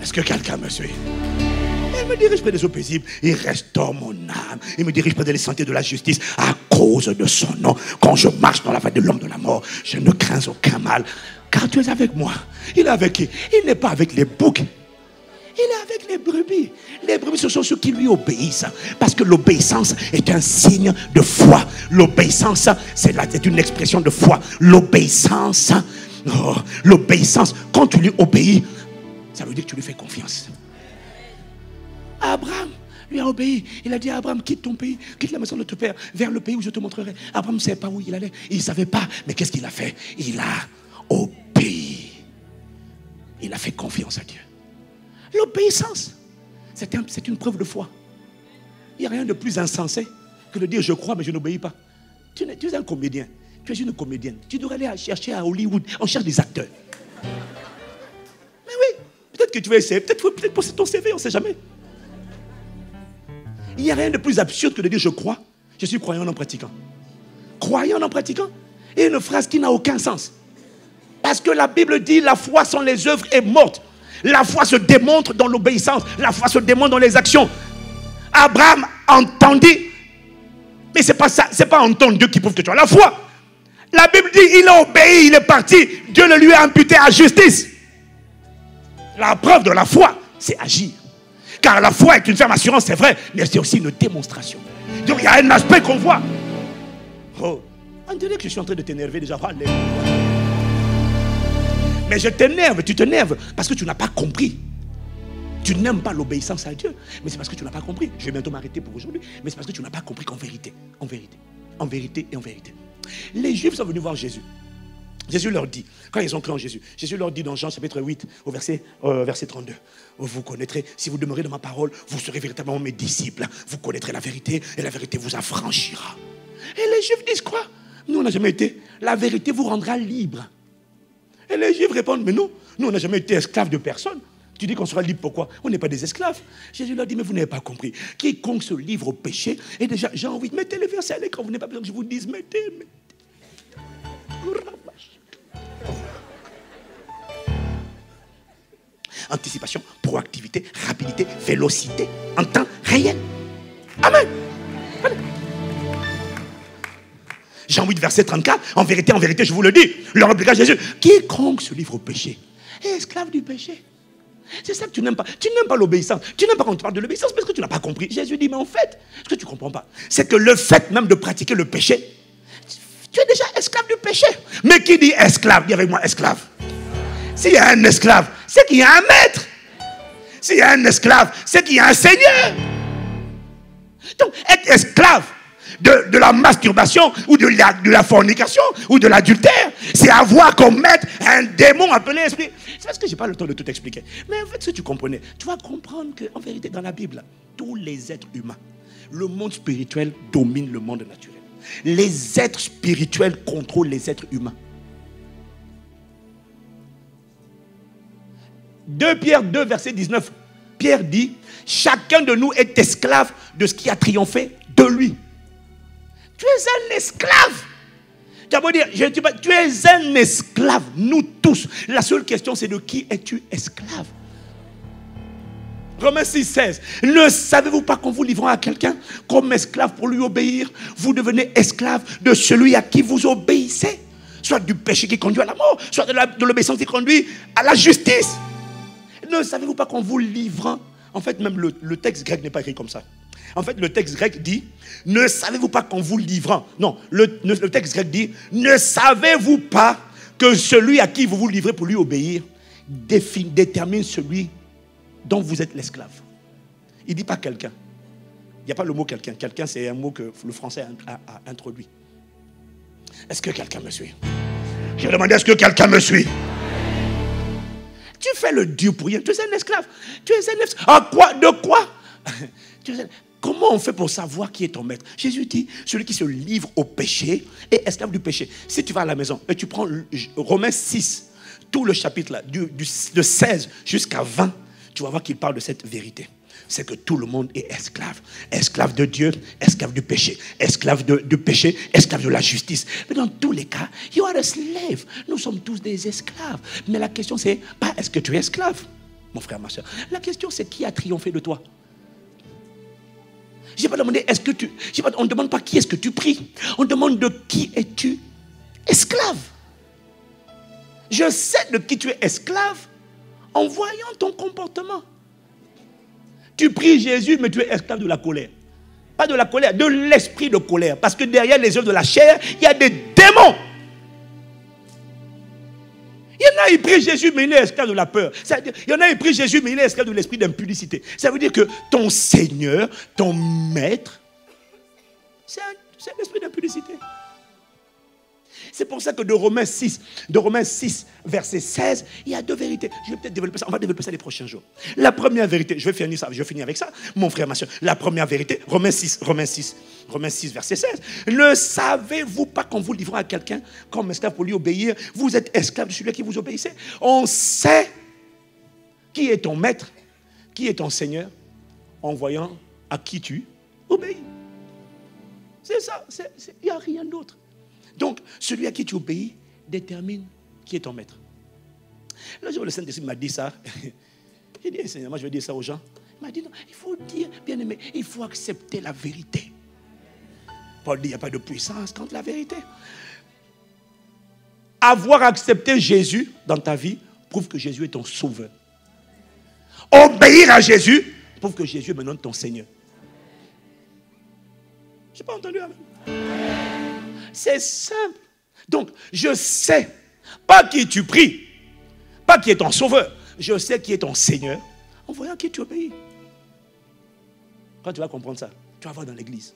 Est-ce que quelqu'un me suit? Il me dirige près des eaux paisibles. Il restaure mon âme. Il me dirige près des sentiers de la justice à cause de son nom. Quand je marche dans la vallée de l'homme de la mort, je ne crains aucun mal. Car tu es avec moi. Il est avec qui? Il n'est pas avec les boucs. Il est avec les brebis. Les brebis, ce sont ceux qui lui obéissent. Parce que l'obéissance est un signe de foi. L'obéissance, c'est une expression de foi. L'obéissance, quand tu lui obéis, ça veut dire que tu lui fais confiance. Abraham lui a obéi. Il a dit à Abraham, quitte ton pays, quitte la maison de ton père, vers le pays où je te montrerai. Abraham ne savait pas où il allait. Il ne savait pas. Mais qu'est-ce qu'il a fait? Il a obéi. Il a fait confiance à Dieu. L'obéissance, c'est une preuve de foi. Il n'y a rien de plus insensé que de dire je crois mais je n'obéis pas. Tu es un comédien. Tu es une comédienne. Tu devrais aller chercher à Hollywood. On cherche des acteurs. Mais oui, peut-être que tu vas essayer. Peut-être poster ton CV, on ne sait jamais. Il n'y a rien de plus absurde que de dire je crois. Je suis croyant en pratiquant. Croyant en pratiquant. Et une phrase qui n'a aucun sens. Parce que la Bible dit la foi sans les œuvres est morte. La foi se démontre dans l'obéissance. La foi se démontre dans les actions. Abraham entendit. Mais ce n'est pas ça. Ce n'est pas entendre Dieu qui prouve que tu as la foi. La Bible dit il a obéi, il est parti. Dieu le lui a imputé à justice. La preuve de la foi, c'est agir. Car la foi est une ferme assurance, c'est vrai. Mais c'est aussi une démonstration. Donc il y a un aspect qu'on voit. Oh, on dirait que je suis en train de t'énerver déjà. Alléluia. Mais je t'énerve, tu t'énerves parce que tu n'as pas compris. Tu n'aimes pas l'obéissance à Dieu. Mais c'est parce que tu n'as pas compris. Je vais bientôt m'arrêter pour aujourd'hui. Mais c'est parce que tu n'as pas compris qu'en vérité, en vérité, en vérité et en vérité. Les Juifs sont venus voir Jésus. Jésus leur dit, quand ils ont cru en Jésus, Jésus leur dit dans Jean chapitre 8, au verset 32, vous connaîtrez, si vous demeurez dans ma parole, vous serez véritablement mes disciples. Vous connaîtrez la vérité et la vérité vous affranchira. Et les Juifs disent quoi? Nous, on n'a jamais été. La vérité vous rendra libre. Et les Juifs répondent, mais non, nous, on n'a jamais été esclaves de personne. Tu dis qu'on sera libre, pourquoi? On n'est pas des esclaves. Jésus leur dit, mais vous n'avez pas compris. Quiconque se livre au péché, et déjà, j'ai envie de mettre les versets à l'écran. Vous n'avez pas besoin que je vous dise, mettez. Anticipation, proactivité, rapidité, vélocité, en temps réel. Amen. Allez. Jean 8, verset 34, en vérité, je vous le dis, leur répliqua Jésus, quiconque se livre au péché est esclave du péché. C'est ça que tu n'aimes pas. Tu n'aimes pas l'obéissance. Tu n'aimes pas quand on te parle de l'obéissance parce que tu n'as pas compris. Jésus dit, mais en fait, ce que tu ne comprends pas, c'est que le fait même de pratiquer le péché, tu es déjà esclave du péché. Mais qui dit esclave? Dis avec moi, esclave. S'il y a un esclave, c'est qu'il y a un maître. S'il y a un esclave, c'est qu'il y a un seigneur. Donc, être esclave de la masturbation ou de la fornication ou de l'adultère, c'est avoir comme maître un démon appelé esprit. C'est parce que je n'ai pas le temps de tout expliquer. Mais en fait, si tu comprenais, tu vas comprendre qu'en vérité, dans la Bible, tous les êtres humains, le monde spirituel domine le monde naturel. Les êtres spirituels contrôlent les êtres humains. 2 Pierre 2, verset 19, Pierre dit, chacun de nous est esclave de ce qui a triomphé de lui. Tu es un esclave. Tu vas dire, tu es un esclave, nous tous. La seule question, c'est de qui es-tu esclave? Romains 6, 16. Ne savez-vous pas qu'en vous livrant à quelqu'un comme esclave pour lui obéir, vous devenez esclave de celui à qui vous obéissez? Soit du péché qui conduit à la mort, soit de l'obéissance qui conduit à la justice. Ne savez-vous pas qu'en vous livrant, en fait même le texte grec n'est pas écrit comme ça. En fait le texte grec dit, ne savez-vous pas qu'en vous livrant, non, le texte grec dit, ne savez-vous pas que celui à qui vous vous livrez pour lui obéir détermine celui dont vous êtes l'esclave. Il ne dit pas quelqu'un. Il n'y a pas le mot quelqu'un. Quelqu'un, c'est un mot que le français a introduit. Est-ce que quelqu'un me suit? Je demande, est-ce que quelqu'un me suit? Tu fais le Dieu pour rien. Tu es un esclave. Tu es un esclave. À quoi? De quoi? Comment on fait pour savoir qui est ton maître? Jésus dit, celui qui se livre au péché est esclave du péché. Si tu vas à la maison et tu prends Romains 6, tout le chapitre là, de 16 jusqu'à 20, tu vas voir qu'il parle de cette vérité. C'est que tout le monde est esclave. Esclave de Dieu, esclave du péché. Esclave du péché, esclave de la justice. Mais dans tous les cas, you are a slave. Nous sommes tous des esclaves. Mais la question c'est, pas est-ce que tu es esclave, mon frère, ma soeur. La question c'est qui a triomphé de toi. Je n'ai pas demandé, est-ce que tu... on ne demande pas qui est-ce que tu pries. On demande de qui es-tu esclave. Je sais de qui tu es esclave en voyant ton comportement. Tu pries Jésus, mais tu es esclave de la colère. Pas de la colère, de l'esprit de colère. Parce que derrière les œuvres de la chair, il y a des démons. Il y en a, ils prient Jésus, mais il est esclave de la peur. Il y en a, ils prient Jésus, mais il est esclave de l'esprit d'impudicité. Ça veut dire que ton Seigneur, ton Maître, c'est un esprit d'impudicité. C'est pour ça que de Romains 6, verset 16, il y a deux vérités. Je vais peut-être développer ça. On va développer ça les prochains jours. La première vérité, je vais finir avec ça, mon frère, ma soeur. La première vérité, Romains 6, verset 16. Ne savez-vous pas qu'en vous livrant à quelqu'un comme esclave pour lui obéir, vous êtes esclave de celui à qui vous obéissez? On sait qui est ton maître, qui est ton Seigneur, en voyant à qui tu obéis. C'est ça, il n'y a rien d'autre. Donc, celui à qui tu obéis détermine qui est ton maître. Le jour où le Saint-Esprit m'a dit ça, j'ai dit, Seigneur, moi je vais dire ça aux gens. Il m'a dit, non, il faut dire, bien aimé, il faut accepter la vérité. Paul dit, il n'y a pas de puissance contre la vérité. Avoir accepté Jésus dans ta vie prouve que Jésus est ton sauveur. Obéir à Jésus prouve que Jésus est maintenant ton Seigneur. Je n'ai pas entendu. C'est simple. Donc, je sais pas qui tu pries, pas qui est ton sauveur. Je sais qui est ton Seigneur en voyant qui tu obéis. Quand tu vas comprendre ça, tu vas voir dans l'église.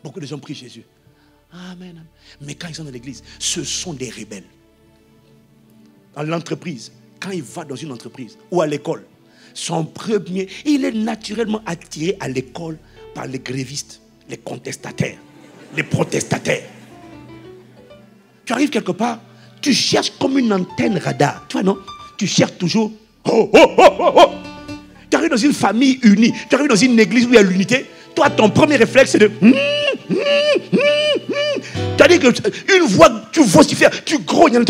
Beaucoup de gens prient Jésus. Amen. Mais quand ils sont dans l'église, ce sont des rebelles. Dans l'entreprise, quand il va dans une entreprise ou à l'école, son premier, il est naturellement attiré à l'école par les grévistes, les contestataires, les protestataires. Tu arrives quelque part, tu cherches comme une antenne radar. Tu vois, non? Tu cherches toujours. Oh, oh, oh, oh, oh. Tu arrives dans une famille unie, tu arrives dans une église où il y a l'unité. Toi, ton premier réflexe, c'est de. Tu as dit qu'une voix, tu vocifères, tu grognes.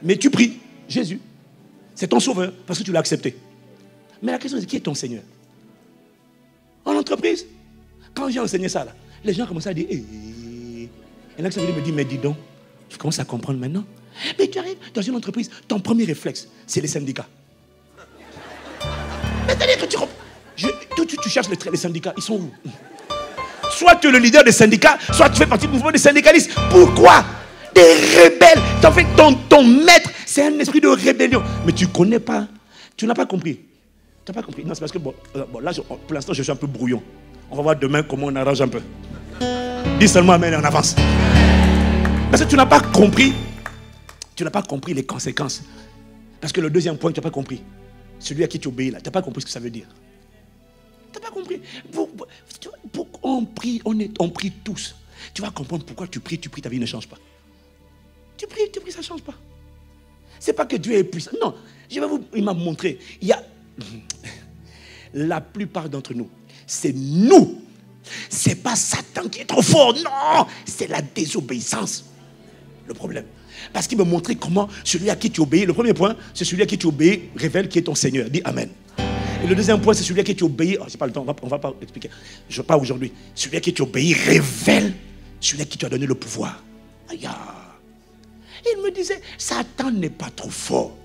Mais tu pries Jésus. C'est ton sauveur parce que tu l'as accepté. Mais la question est qui est ton Seigneur? En entreprise, quand j'ai enseigné ça, là, les gens commencent à dire, et là, ça me dit, mais dis donc, je commence à comprendre maintenant. Mais tu arrives dans une entreprise, ton premier réflexe, c'est les syndicats. Mais c'est-à-dire que tu cherches les syndicats, ils sont où? Soit tu es le leader des syndicats, soit tu fais partie du mouvement des syndicalistes. Pourquoi? Des rebelles. En fait, ton maître, c'est un esprit de rébellion. Mais tu ne connais pas, tu n'as pas compris. Tu n'as pas compris. Non, c'est parce que, là, pour l'instant, je suis un peu brouillon. On va voir demain comment on arrange un peu. Dis seulement amen et on avance. Parce que tu n'as pas compris. Tu n'as pas compris les conséquences. Parce que le deuxième point que tu n'as pas compris, celui à qui tu obéis là, tu n'as pas compris ce que ça veut dire. Tu n'as pas compris. On prie tous. Tu vas comprendre pourquoi tu pries, ta vie ne change pas. Tu pries, ça ne change pas. Ce n'est pas que Dieu est puissant. Non, il m'a montré. Il y a la plupart d'entre nous, c'est nous. Ce n'est pas Satan qui est trop fort. Non, c'est la désobéissance. Le problème. Parce qu'il me montrait comment celui à qui tu obéis, le premier point, c'est celui à qui tu obéis, révèle qui est ton Seigneur. Dis Amen. Et le deuxième point, c'est celui à qui tu obéis. Je n'ai pas le temps, on ne va pas expliquer. Je ne pas aujourd'hui. Celui à qui tu obéis, révèle celui à qui tu as donné le pouvoir. Aïe. Il me disait, Satan n'est pas trop fort.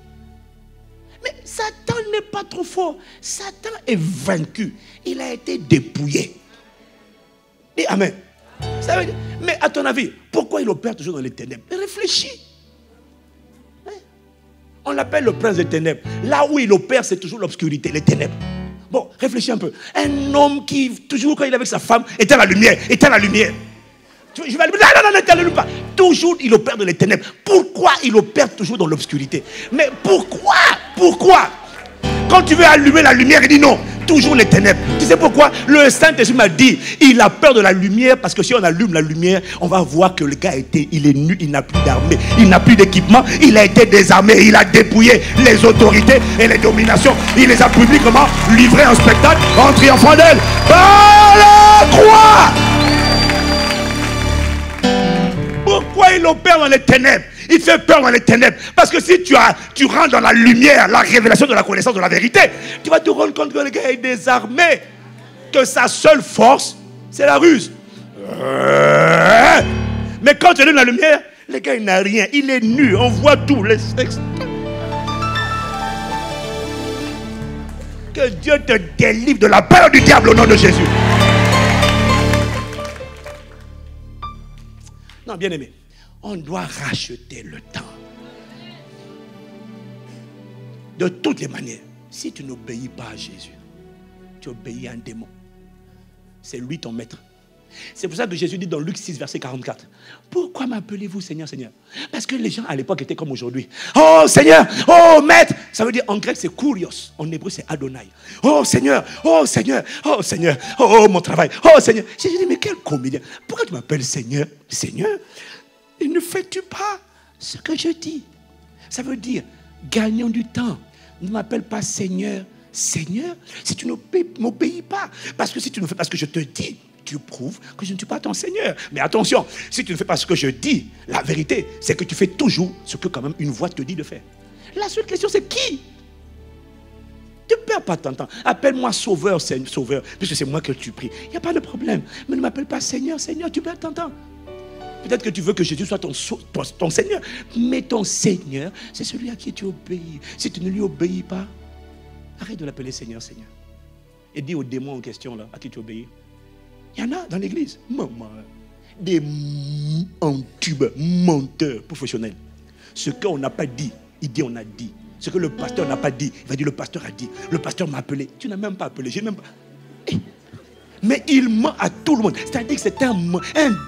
Mais Satan n'est pas trop fort. Satan est vaincu. Il a été dépouillé. Dis Amen. Ça veut dire, mais à ton avis, pourquoi il opère toujours dans les ténèbres? Réfléchis. On l'appelle le prince des ténèbres. Là où il opère, c'est toujours l'obscurité, les ténèbres. Bon, réfléchis un peu. Un homme qui, toujours quand il est avec sa femme, éteint la lumière, Je vais aller, non, n'allume pas. Toujours, il opère dans les ténèbres. Pourquoi il opère toujours dans l'obscurité? Mais pourquoi? Quand tu veux allumer la lumière, il dit non. Toujours les ténèbres. Tu sais pourquoi? Le Saint-Esprit m'a dit, il a peur de la lumière parce que si on allume la lumière, on va voir que le gars il est nu, il n'a plus d'armée, il n'a plus d'équipement, il a été désarmé, il a dépouillé les autorités et les dominations. Il les a publiquement livrés en spectacle en triomphant d'elle. Par la croix! Pourquoi il opère dans les ténèbres? Il fait peur dans les ténèbres. Parce que si tu rentres dans la lumière, la révélation de la connaissance de la vérité, tu vas te rendre compte que le gars est désarmé. Que sa seule force, c'est la ruse. Mais quand tu es dans la lumière, le gars il n'a rien. Il est nu. On voit tout. Que Dieu te délivre de la peur du diable au nom de Jésus. Non, bien aimé. On doit racheter le temps. De toutes les manières, si tu n'obéis pas à Jésus, tu obéis à un démon. C'est lui ton maître. C'est pour ça que Jésus dit dans Luc 6, verset 44, pourquoi m'appelez-vous Seigneur, Seigneur? Parce que les gens à l'époque étaient comme aujourd'hui. Oh Seigneur, oh Maître. Ça veut dire en grec c'est Kurios, en hébreu c'est Adonai. Oh Seigneur, oh Seigneur, oh Seigneur, oh mon travail, oh Seigneur. Jésus dit mais quel comédien, pourquoi tu m'appelles Seigneur? Seigneur, et ne fais-tu pas ce que je dis? Ça veut dire gagnons du temps. Ne m'appelle pas Seigneur, Seigneur, si tu ne m'obéis pas. Parce que si tu ne fais pas ce que je te dis, tu prouves que je ne suis pas ton Seigneur. Mais attention, si tu ne fais pas ce que je dis, la vérité, c'est que tu fais toujours ce que quand même une voix te dit de faire. La seule question, c'est qui? Ne perds pas ton temps. Appelle-moi Sauveur, Seigneur, Sauveur, puisque c'est moi que tu pries. Il n'y a pas de problème. Mais ne m'appelle pas Seigneur, Seigneur, tu perds ton temps. Peut-être que tu veux que Jésus soit ton Seigneur. Mais ton Seigneur, c'est celui à qui tu obéis. Si tu ne lui obéis pas, arrête de l'appeler Seigneur, Seigneur. Et dis aux démons en question là, à qui tu obéis. Il y en a dans l'église. Maman, des entubes, menteurs professionnels. Ce qu'on n'a pas dit, il dit on a dit. Ce que le pasteur n'a pas dit, il va dire le pasteur a dit. Le pasteur m'a appelé. Tu n'as même pas appelé. J'ai même pas. Mais il ment à tout le monde. C'est-à-dire que c'est un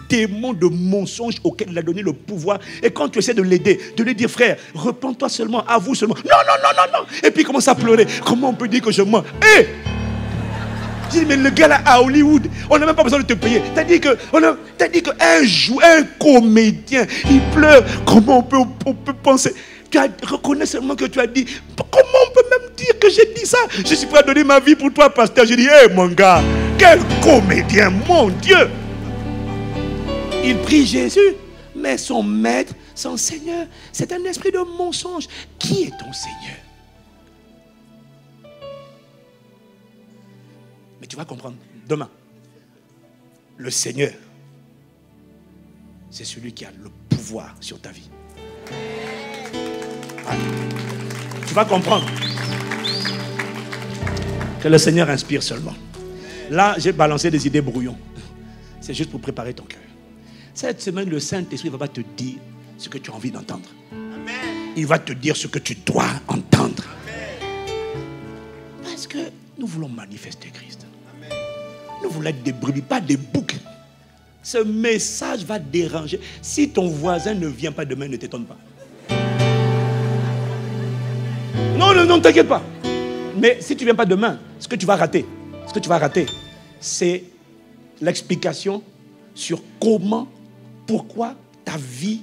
démon de mensonge auquel il a donné le pouvoir. Et quand tu essaies de l'aider, de lui dire frère, repens-toi seulement, avoue seulement. Non, non, non, non, non. Et puis il commence à pleurer. Comment on peut dire que je mens? J'ai dit, mais le gars là à Hollywood, on n'a même pas besoin de te payer. T'as dit qu'un comédien, il pleure. Comment on peut penser? Tu reconnais seulement que tu as dit. Comment on peut même dire que j'ai dit ça? Je suis prêt à donner ma vie pour toi, pasteur. J'ai dit, hé mon gars, quel comédien, mon Dieu. Il prie Jésus, mais son maître, son Seigneur, c'est un esprit de mensonge. Qui est ton Seigneur? Mais tu vas comprendre demain. Le Seigneur, c'est celui qui a le pouvoir sur ta vie. Ouais. Tu vas comprendre que le Seigneur inspire seulement. Là, j'ai balancé des idées brouillons. C'est juste pour préparer ton cœur. Cette semaine, le Saint-Esprit ne va pas te dire ce que tu as envie d'entendre. Il va te dire ce que tu dois entendre. Parce que nous voulons manifester Christ. Nous voulons être des brebis, pas des boucs. Ce message va déranger. Si ton voisin ne vient pas demain, ne t'étonne pas. Non, non, non, t'inquiète pas. Mais si tu ne viens pas demain, ce que tu vas rater, c'est l'explication sur comment, pourquoi ta vie,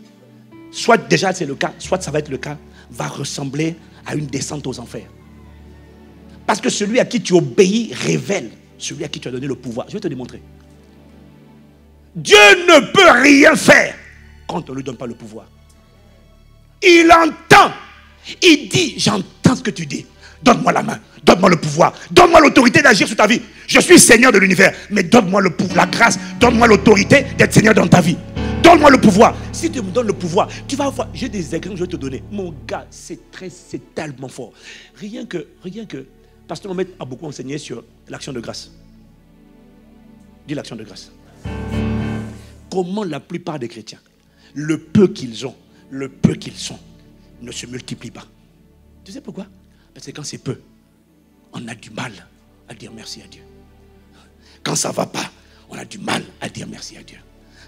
soit déjà c'est le cas, soit ça va être le cas, va ressembler à une descente aux enfers. Parce que celui à qui tu obéis révèle celui à qui tu as donné le pouvoir. Je vais te démontrer. Dieu ne peut rien faire quand on ne lui donne pas le pouvoir. Il entend. Il dit, j'entends ce que tu dis. Donne-moi la main, donne-moi le pouvoir, donne-moi l'autorité d'agir sur ta vie. Je suis Seigneur de l'univers, mais donne-moi le pouvoir, la grâce, donne-moi l'autorité d'être Seigneur dans ta vie. Donne-moi le pouvoir. Si tu me donnes le pouvoir, tu vas voir. J'ai des exemples que je vais te donner. Mon gars, c'est tellement fort. Rien que, Pasteur Mohamed a beaucoup enseigné sur l'action de grâce. Dis l'action de grâce. Comment la plupart des chrétiens, le peu qu'ils ont, le peu qu'ils sont, ne se multiplient pas. Tu sais pourquoi? Parce que quand c'est peu, on a du mal à dire merci à Dieu. Quand ça ne va pas, on a du mal à dire merci à Dieu.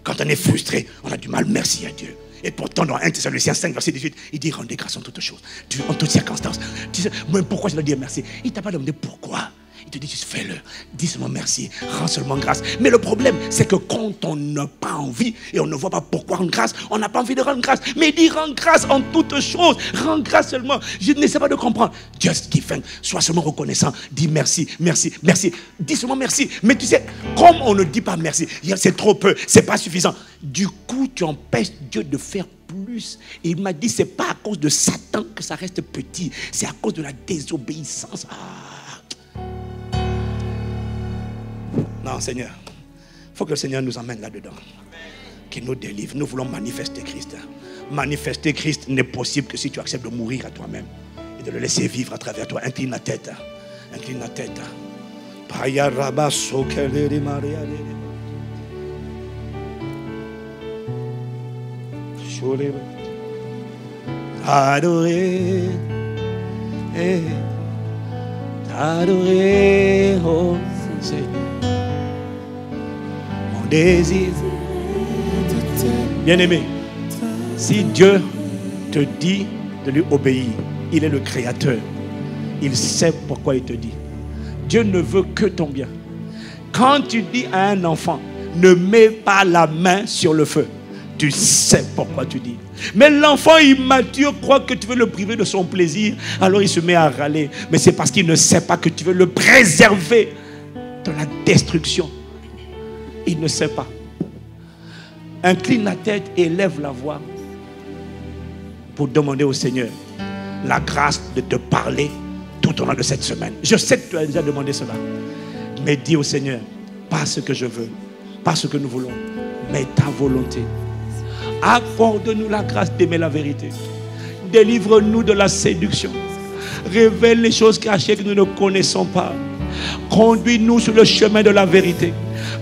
Quand on est frustré, on a du mal, merci à Dieu. Et pourtant, dans 1 Thessaloniciens 5, verset 18, il dit rendez grâce en toutes choses, en toutes circonstances. Tu sais, même pourquoi je dois dire merci? Il ne t'a pas demandé pourquoi. Il te dit juste fais-le, dis seulement merci, rends seulement grâce. Mais le problème, c'est que quand on n'a pas envie et on ne voit pas pourquoi rendre grâce, on n'a pas envie de rendre grâce. Mais il dit rends grâce en toutes choses, rends grâce seulement. Je n'essaie pas de comprendre. Just give thanks, sois seulement reconnaissant, dis merci, merci, merci. Dis seulement merci. Mais tu sais, comme on ne dit pas merci, c'est trop peu, c'est pas suffisant. Du coup, tu empêches Dieu de faire plus. Et il m'a dit, c'est pas à cause de Satan que ça reste petit, c'est à cause de la désobéissance. Non, Seigneur, il faut que le Seigneur nous emmène là-dedans. Qu'il nous délivre. Nous voulons manifester Christ. Manifester Christ n'est possible que si tu acceptes de mourir à toi-même et de le laisser vivre à travers toi. Incline la tête. Incline la tête. Adorer, adorer, oh Seigneur. Mon désir. Bien-aimé, si Dieu te dit de lui obéir, il est le créateur. Il sait pourquoi il te dit. Dieu ne veut que ton bien. Quand tu dis à un enfant, ne mets pas la main sur le feu, tu sais pourquoi tu dis. Mais l'enfant immature croit que tu veux le priver de son plaisir, alors il se met à râler. Mais c'est parce qu'il ne sait pas que tu veux le préserver de la destruction. Il ne sait pas. Incline la tête et lève la voix pour demander au Seigneur la grâce de te parler tout au long de cette semaine. Je sais que tu as déjà demandé cela. Mais dis au Seigneur, pas ce que je veux, pas ce que nous voulons, mais ta volonté. Accorde-nous la grâce d'aimer la vérité. Délivre-nous de la séduction. Révèle les choses cachées que nous ne connaissons pas. Conduis-nous sur le chemin de la vérité.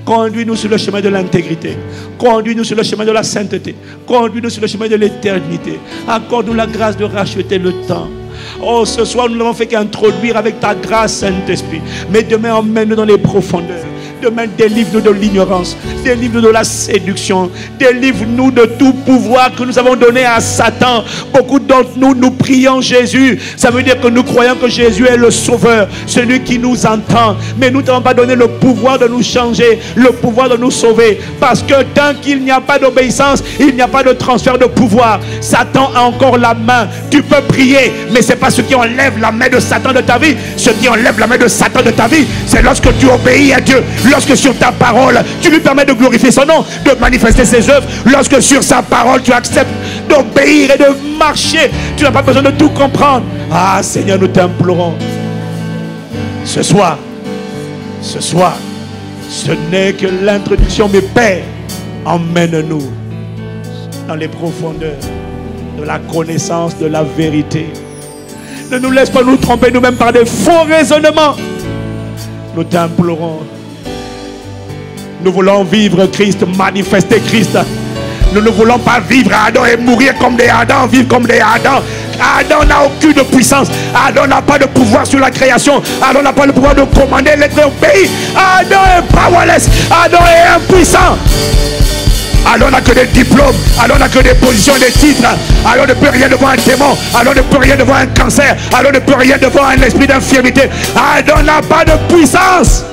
Conduis-nous sur le chemin de l'intégrité. Conduis-nous sur le chemin de la sainteté. Conduis-nous sur le chemin de l'éternité. Accorde-nous la grâce de racheter le temps. Oh, ce soir, nous n'avons fait qu'introduire avec ta grâce, Saint-Esprit. Mais demain, emmène-nous dans les profondeurs. Demain, délivre-nous de l'ignorance. Délivre-nous de la séduction. Délivre-nous de tout pouvoir que nous avons donné à Satan. Beaucoup d'entre nous, nous prions Jésus. Ça veut dire que nous croyons que Jésus est le sauveur, celui qui nous entend. Mais nous ne t'avons pas donné le pouvoir de nous changer, le pouvoir de nous sauver. Parce que tant qu'il n'y a pas d'obéissance, il n'y a pas de transfert de pouvoir. Satan a encore la main. Tu peux prier, mais ce n'est pas ce qui enlève la main de Satan de ta vie. Ce qui enlève la main de Satan de ta vie, c'est lorsque tu obéis à Dieu. Lorsque sur ta parole, tu lui permets de glorifier son nom, de manifester ses œuvres. Lorsque sur sa parole, tu acceptes d'obéir et de marcher. Tu n'as pas besoin de tout comprendre. Ah Seigneur, nous t'implorons. Ce soir, ce n'est que l'introduction, mes pères. Emmène-nous dans les profondeurs de la connaissance de la vérité. Ne nous laisse pas nous tromper nous-mêmes par des faux raisonnements. Nous t'implorons. Nous voulons vivre Christ, manifester Christ. Nous ne voulons pas vivre Adam et mourir comme des Adam, vivre comme des Adam. Adam n'a aucune puissance. Adam n'a pas de pouvoir sur la création. Adam n'a pas le pouvoir de commander l'être au pays. Adam est powerless. Adam est impuissant. Adam n'a que des diplômes. Adam n'a que des positions, des titres. Adam ne peut rien devant un démon. Adam ne peut rien devant un cancer. Adam ne peut rien devant un esprit d'infirmité. Adam n'a pas de puissance.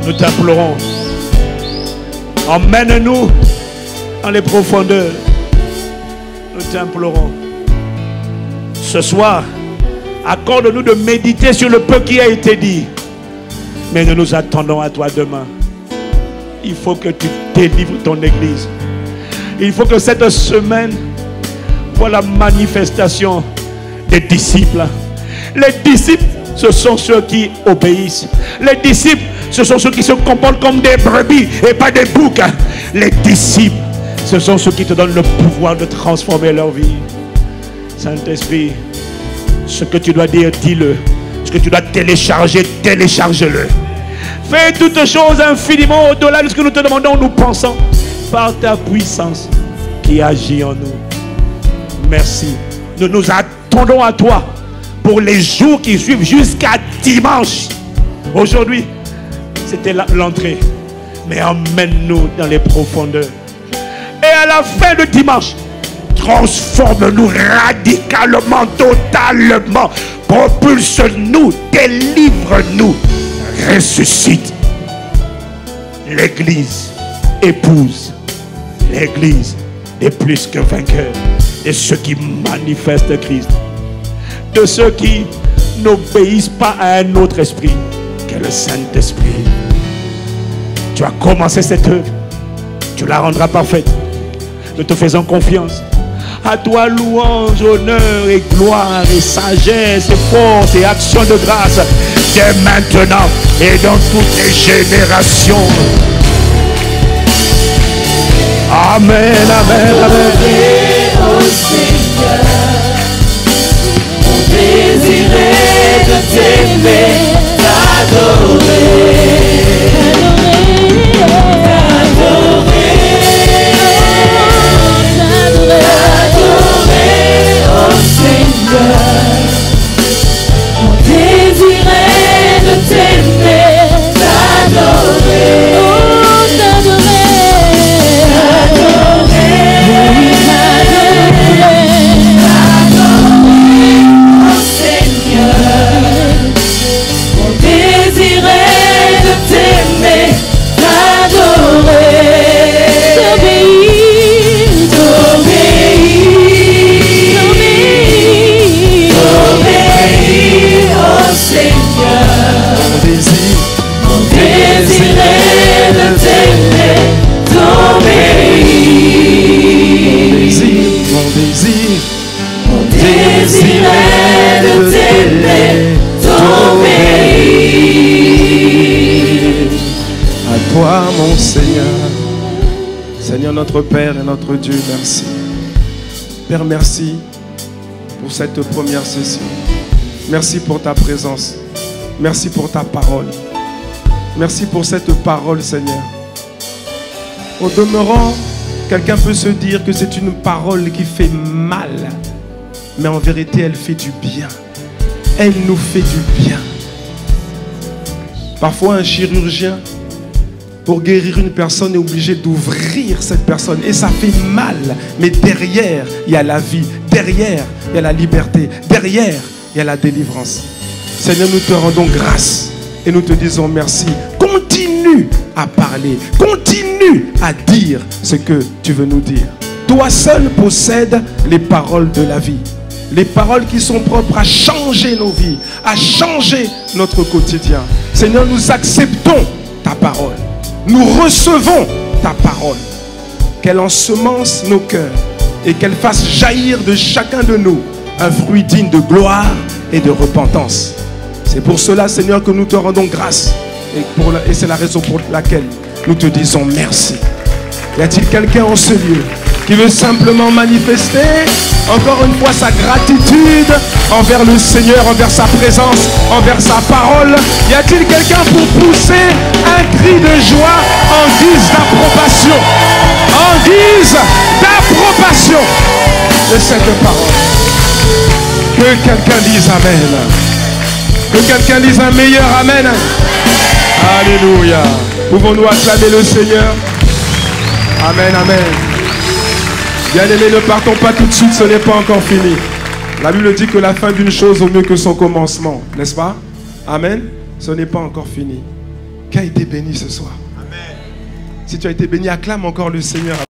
Nous t'implorons. Emmène-nous dans les profondeurs. Nous t'implorons. Ce soir, accorde-nous de méditer sur le peu qui a été dit. Mais nous nous attendons à toi demain. Il faut que tu délivres ton église. Il faut que cette semaine voit la manifestation des disciples. Les disciples, ce sont ceux qui obéissent. Les disciples, ce sont ceux qui se comportent comme des brebis et pas des boucs. Les disciples, ce sont ceux qui te donnent le pouvoir de transformer leur vie. Saint-Esprit, ce que tu dois dire, dis-le. Ce que tu dois télécharger, télécharge-le. Fais toutes choses infiniment au-delà de ce que nous te demandons, nous pensons, par ta puissance qui agit en nous. Merci. Nous nous attendons à toi pour les jours qui suivent jusqu'à dimanche. Aujourd'hui, c'était l'entrée. Mais emmène-nous dans les profondeurs. Et à la fin de dimanche, transforme-nous radicalement, totalement. Propulse-nous, délivre-nous, ressuscite. L'église épouse l'église des plus que vainqueurs, de ceux qui manifestent Christ, de ceux qui n'obéissent pas à un autre esprit que le Saint-Esprit. Tu as commencé cette œuvre, tu la rendras parfaite. Nous te faisons confiance. À toi louange, honneur et gloire et sagesse et force et action de grâce dès maintenant et dans toutes les générations. Amen, amen, amen. Au Seigneur, on désirait de t'aimer, t'adorer. On désirait de t'aimer, mon Seigneur. Seigneur notre Père et notre Dieu, merci. Père, merci pour cette première session. Merci pour ta présence. Merci pour ta parole. Merci pour cette parole, Seigneur. Au demeurant, quelqu'un peut se dire que c'est une parole qui fait mal. Mais en vérité, elle fait du bien. Elle nous fait du bien. Parfois, un chirurgien, pour guérir une personne, est obligé d'ouvrir cette personne. Et ça fait mal. Mais derrière, il y a la vie. Derrière, il y a la liberté. Derrière, il y a la délivrance. Seigneur, nous te rendons grâce. Et nous te disons merci. Continue à parler. Continue à dire ce que tu veux nous dire. Toi seul possèdes les paroles de la vie. Les paroles qui sont propres à changer nos vies, à changer notre quotidien. Seigneur, nous acceptons ta parole. Nous recevons ta parole. Qu'elle ensemence nos cœurs et qu'elle fasse jaillir de chacun de nous un fruit digne de gloire et de repentance. C'est pour cela, Seigneur, que nous te rendons grâce. Et c'est la raison pour laquelle nous te disons merci. Y a-t-il quelqu'un en ce lieu qui veut simplement manifester encore une fois sa gratitude envers le Seigneur, envers sa présence, envers sa parole? Y a-t-il quelqu'un pour pousser un cri de joie en guise d'approbation? En guise d'approbation de cette parole. Que quelqu'un dise Amen. Que quelqu'un dise un meilleur Amen. Alléluia. Pouvons-nous acclamer le Seigneur? Amen, amen. Bien-aimés, ne partons pas tout de suite, ce n'est pas encore fini. La Bible dit que la fin d'une chose vaut mieux que son commencement, n'est-ce pas? Amen. Ce n'est pas encore fini. Qui a été béni ce soir? Amen. Si tu as été béni, acclame encore le Seigneur.